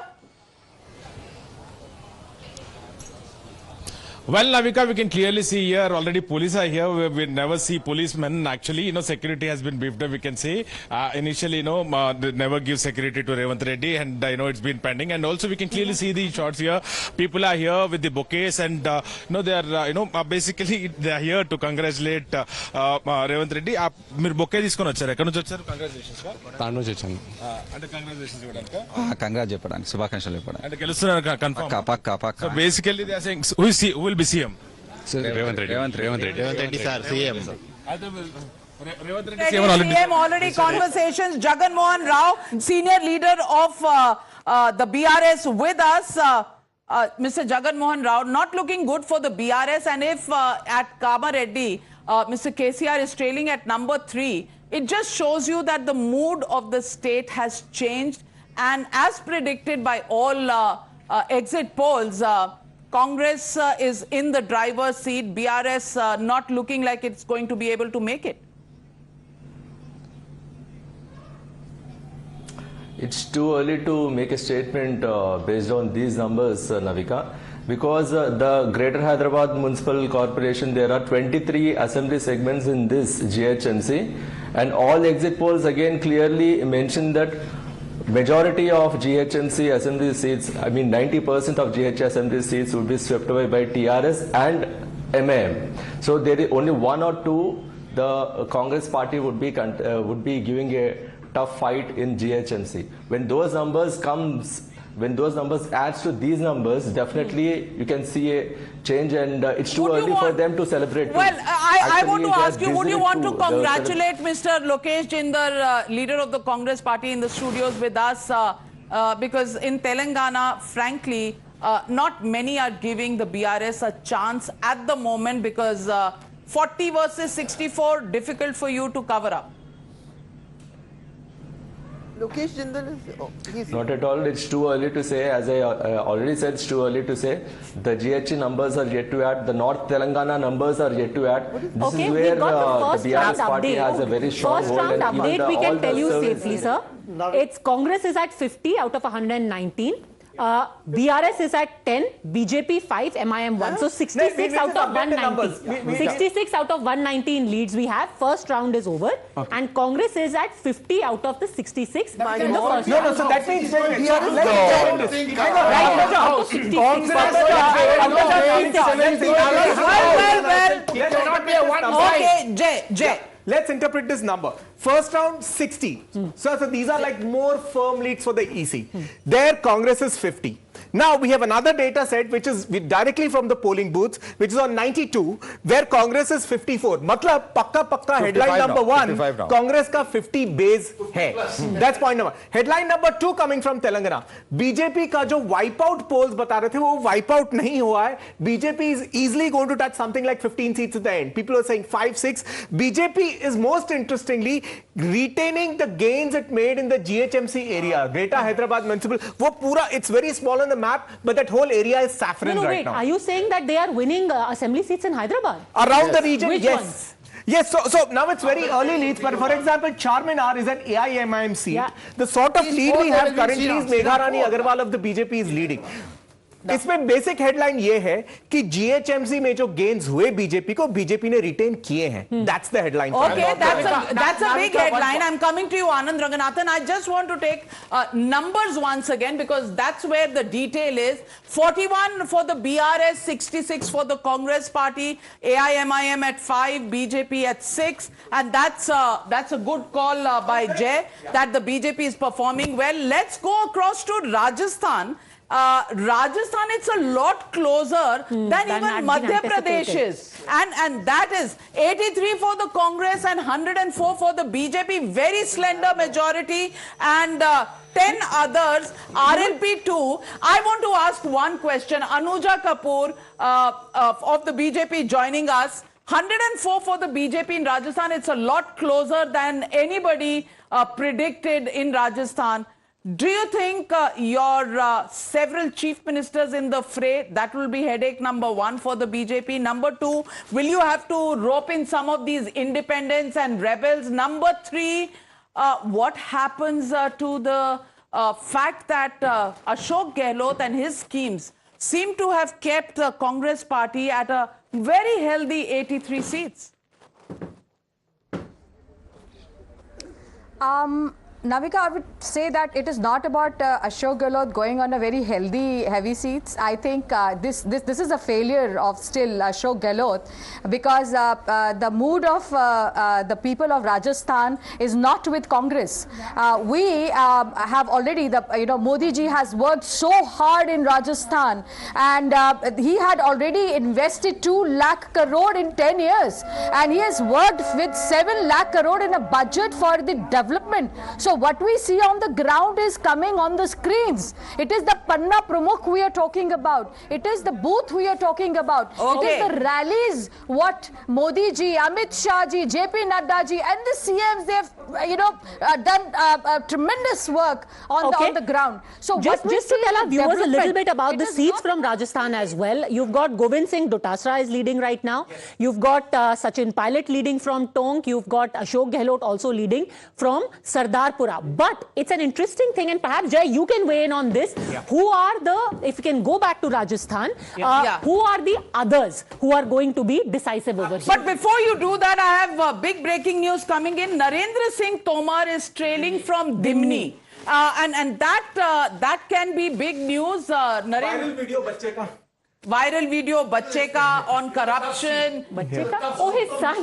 Well, Navika, we can clearly see here already police are here. We never see policemen. Actually, security has been beefed up, we can say. Initially, they never give security to Revanth Reddy, and it's been pending. And also, we can clearly see the shots here. People are here with the bouquets, and they are basically they are here to congratulate Revanth Reddy. మీరు bouquet తీసుకొని వచ్చారు ఎక్కడి నుంచి వచ్చారు congratulations తాను నుంచి వచ్చాను అంటే కంగ్రాచులేషన్స్ ఇవ్వడానికి కంగ్రాట్ చెప్పడానికి శుభాకాంక్షలు చెప్పడానికి అంటే గెలుస్తున్నారు కన్ఫర్మ్ పక్కా so basically they are saying who will be CM Revanth Reddy sir CM CM already conversations. Jagan Mohan Rao, senior leader of the BRS with us. Mr. Jagan Mohan Rao, not looking good for the BRS, and if at Kamareddy, Mr. KCR is trailing at number 3, it just shows you that the mood of the state has changed, and as predicted by all exit polls, Congress is in the driver's seat. BRS not looking like it's going to be able to make it. It's too early to make a statement based on these numbers, Navika, because the Greater Hyderabad Municipal Corporation, there are 23 assembly segments in this GHMC, and all exit polls again clearly mention that majority of GHMC assembly seats, I mean 90% of GH assembly seats would be swept away by TRS and MAM. So there is only 1 or 2 the Congress party would be giving a tough fight in GHMC. When those numbers adds to these numbers, definitely you can see a change, and it's too early for them to celebrate. Well, I want to ask you, would you want to congratulate Mr. Lokesh Jindal, leader of the Congress party, in the studios with us, because in Telangana, frankly, not many are giving the BRS a chance at the moment, because 40 versus 64, difficult for you to cover up. Lokesh Jindal is... Not at all. It's too early to say. As I already said, it's too early to say. The GHC numbers are yet to add. The North Telangana numbers are yet to add. This is where the BRS party has a very strong hold. First round update, we can tell you safely, sir. It's Congress is at 50 out of 119. BRS is at 10, BJP 5, MIM 1. So 66 out of 190. 66 out of 119 leads we have. First round is over. And Congress is at 50 out of the 66 in the first round. No, so that means Jay. Let's interpret this number. First round, 60. So these are like more firm leads for the EC. There, Congress is 50. Now, we have another data set which is directly from the polling booths, which is on 92, where Congress is 54. Matlab, pakka headline number 1, Congress ka 50 base hai. That's point number. Headline number 2 coming from Telangana. BJP ka jo wipeout polls bata rahe the, wo wipeout nahi hua hai. BJP is easily going to touch something like 15 seats at the end. People are saying 5, 6. BJP is most interestingly retaining the gains it made in the GHMC area, Greater Hyderabad Municipal. Wo pura, it's very small on the map, but that whole area is saffron right now. Are you saying that they are winning assembly seats in Hyderabad? Around the region, Which yes. ones? Yes, so now it's very early leads, but for example, Charminar is an AIMIM seat. The sort of lead we have currently is Megharani Agarwal of the BJP is leading. इसमें basic headline ये है कि GHMC में जो gains हुए BJP को, BJP ने retain किए हैं. That's the headline. Okay, that's a big headline. I'm coming to you, Anand Ranganathan. I just want to take numbers once again because that's where the detail is. 41 for the BRS, 66 for the Congress Party, AIMIM at 5, BJP at 6, and that's a good call by Jay that the BJP is performing well. Let's go across to Rajasthan. Rajasthan, it's a lot closer than even Madhya Pradesh is. And that is 83 for the Congress and 104 for the BJP. Very slender majority and 10 others. RLP 2. I want to ask one question. Anuja Kapoor of the BJP joining us. 104 for the BJP in Rajasthan. It's a lot closer than anybody predicted in Rajasthan. Do you think your several chief ministers in the fray, that will be headache number one for the BJP? Number two, will you have to rope in some of these independents and rebels? Number three, what happens to the fact that Ashok Gehlot and his schemes seem to have kept the Congress party at a very healthy 83 seats? Navika, I would say that it is not about Ashok Gehlot going on a very heavy seats. I think this is a failure of still Ashok Gehlot because the mood of the people of Rajasthan is not with Congress. We have already, Modi ji has worked so hard in Rajasthan and he had already invested 2 lakh crore in 10 years and he has worked with 7 lakh crore in a budget for the development. So what we see on the ground is coming on the screens. It is the Panna Pramukh we are talking about. It is the booth we are talking about. Okay. It is the rallies what Modi ji, Amit Shah ji, JP Nadda ji and the CMs, they have done tremendous work on the ground. So just to tell our viewers a little bit about the seats from Rajasthan as well. You've got Govind Singh Dotasra is leading right now. You've got Sachin Pilot leading from Tonk. You've got Ashok Gehlot also leading from Sardarpura. But it's an interesting thing, and perhaps Jay, you can weigh in on this. Yeah. Who are the, if you can go back to Rajasthan, who are the others who are going to be decisive over here? But before you do that, I have big breaking news coming in. Narendra Singh Tomar is trailing from Dimni. And that can be big news. Viral video बच्चे का. Viral video बच्चे का on corruption. बच्चे का? Oh, his son.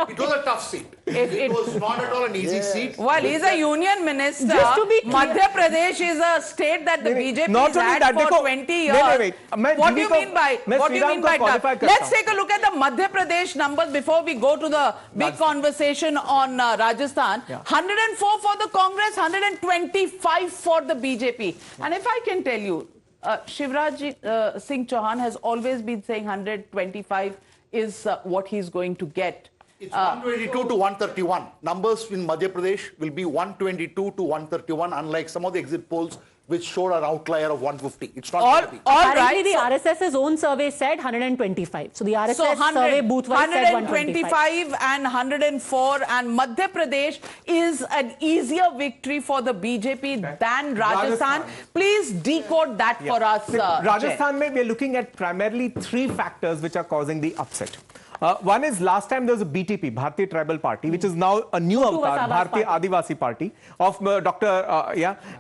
It was a tough seat. It was not at all an easy seat. Well, he's a union minister. Just to be clear, Madhya Pradesh is a state that the BJP has had for 20 years. What do you mean by that? Let's take a look at the Madhya Pradesh numbers before we go to the big conversation on Rajasthan. 104 for the Congress, 125 for the BJP. And if I can tell you, Shivraj Singh Chauhan has always been saying 125 is what he's going to get. It's 122 to 131. Numbers in Madhya Pradesh will be 122 to 131, unlike some of the exit polls which showed an outlier of 150. It's not going to be. Apparently, the RSS's own survey said 125. So the RSS survey booth-wise said 125 and 104, and Madhya Pradesh is an easier victory for the BJP than Rajasthan. Please decode that for us. Rajasthan, we are looking at primarily 3 factors which are causing the upset. One is last time there was a BTP, Bharatiya Tribal Party, which is now a new avatar, Bharatiya Adivasi Party of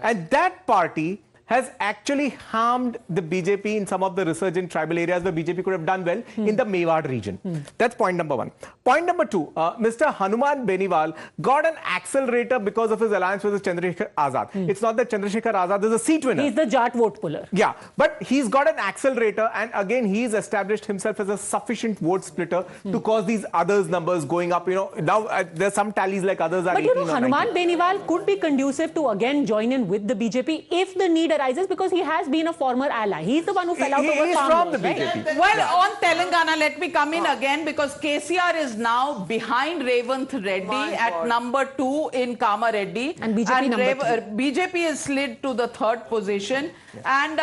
and that party has actually harmed the BJP in some of the resurgent tribal areas where BJP could have done well in the Mewad region. That's point number 1. Point number 2, Mr. Hanuman Beniwal got an accelerator because of his alliance with Chandrasekhar Azad. It's not that Chandrasekhar Azad is a seat winner. He's the Jat vote puller. Yeah, but he's got an accelerator, and again he's established himself as a sufficient vote splitter to cause these others numbers going up. Now there's some tallies like others are. But Hanuman Beniwal could be conducive to again join in with the BJP if the need arises, because he has been a former ally. He's the one who fell out over farm laws, right? Well, on Telangana, let me come in again, because KCR is now behind Revanth Reddy at number 2 in Kamareddy. And BJP number 3. BJP is slid to the 3rd position. And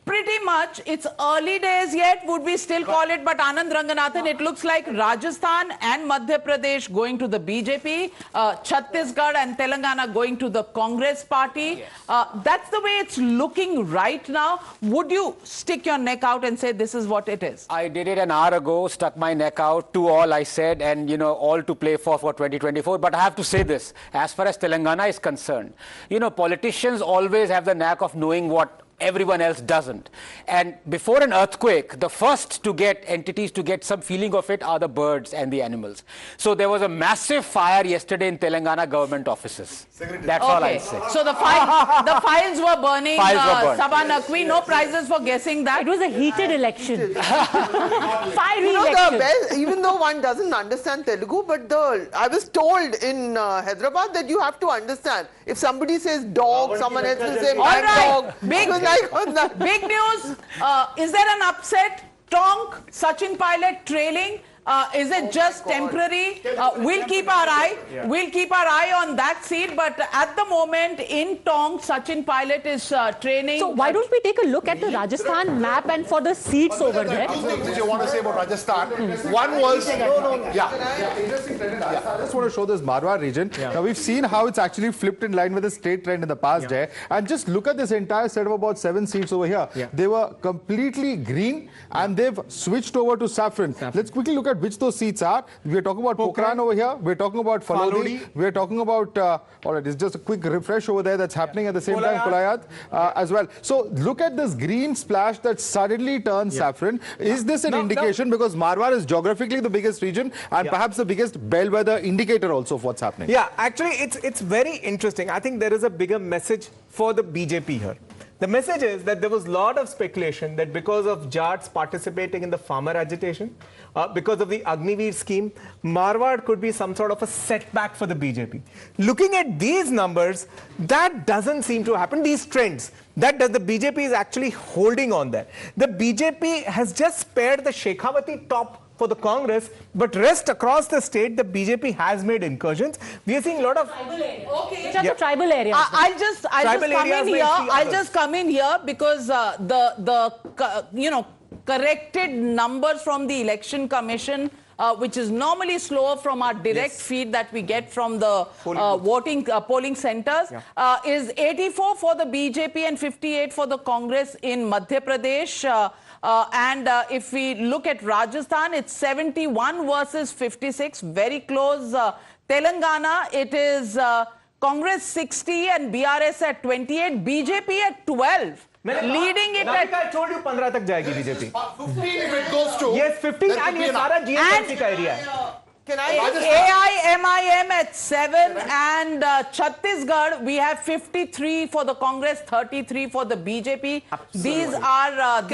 Pretty much. It's early days yet, would we still call it? But Anand Ranganathan, it looks like Rajasthan and Madhya Pradesh going to the BJP, Chhattisgarh and Telangana going to the Congress party. That's the way it's looking right now. Would you stick your neck out and say this is what it is? I did it an hour ago, stuck my neck out, 2-all I said, and you know, all to play for 2024. But I have to say this, as far as Telangana is concerned, you know, politicians always have the knack of knowing what everyone else doesn't. And before an earthquake, the first to get entities to get some feeling of it are the birds and the animals. So there was a massive fire yesterday in Telangana government offices. That's all I say. So the files were burning. Files were burned. Sabha Naqvi, no prizes for guessing that. It was a heated election. Fiery You know, election. even though one doesn't understand Telugu, but I was told in Hyderabad that you have to understand. If somebody says dog, someone else will say man dog. Big news. Is there an upset? Tonk, Sachin Pilot trailing. Is it just temporary? We'll keep our eye on that seat. But at the moment in Tonk, Sachin Pilot is training. So why don't we take a look at the Rajasthan map and for the seats over there? Two things you want to say about Rajasthan. One was Interesting trend in Rajasthan. I just want to show this Marwar region. Now we've seen how it's actually flipped in line with the state trend in the past day. And just look at this entire set of about 7 seats over here. They were completely green and they've switched over to saffron. Let's quickly look at which those seats are. We're talking about Pokhran over here. We're talking about Falodi. We're talking about, all right, it's just a quick refresh over there that's happening at the same time, Kolayat as well. So look at this green splash that suddenly turns saffron. Is this an indication? Because Marwar is geographically the biggest region and perhaps the biggest bellwether indicator also of what's happening. Yeah, actually, it's very interesting. I think there is a bigger message for the BJP here. The message is that there was a lot of speculation that because of Jats participating in the farmer agitation, because of the Agniveer scheme, Marwar could be some sort of a setback for the BJP. Looking at these numbers, that doesn't seem to happen. These trends, the BJP is actually holding on there. The BJP has just spared the Shekhawati top for the Congress, but rest across the state, the BJP has made incursions. We are seeing a lot of the tribal areas. I'll just come in here because the corrected numbers from the Election Commission, which is normally slower from our direct feed that we get from the polling centers, is 84 for the BJP and 58 for the Congress in Madhya Pradesh. If we look at Rajasthan, it's 71 versus 56, very close. Telangana, it is Congress 60 and BRS at 28, BJP at 12. Leading it at... I told you 15 tak jayegi BJP. 15 if it goes to... Yes, 15 and ye sara GMC ka area hai. AIMIM at 7 and Chhattisgarh, we have 53 for the Congress, 33 for the BJP. These are the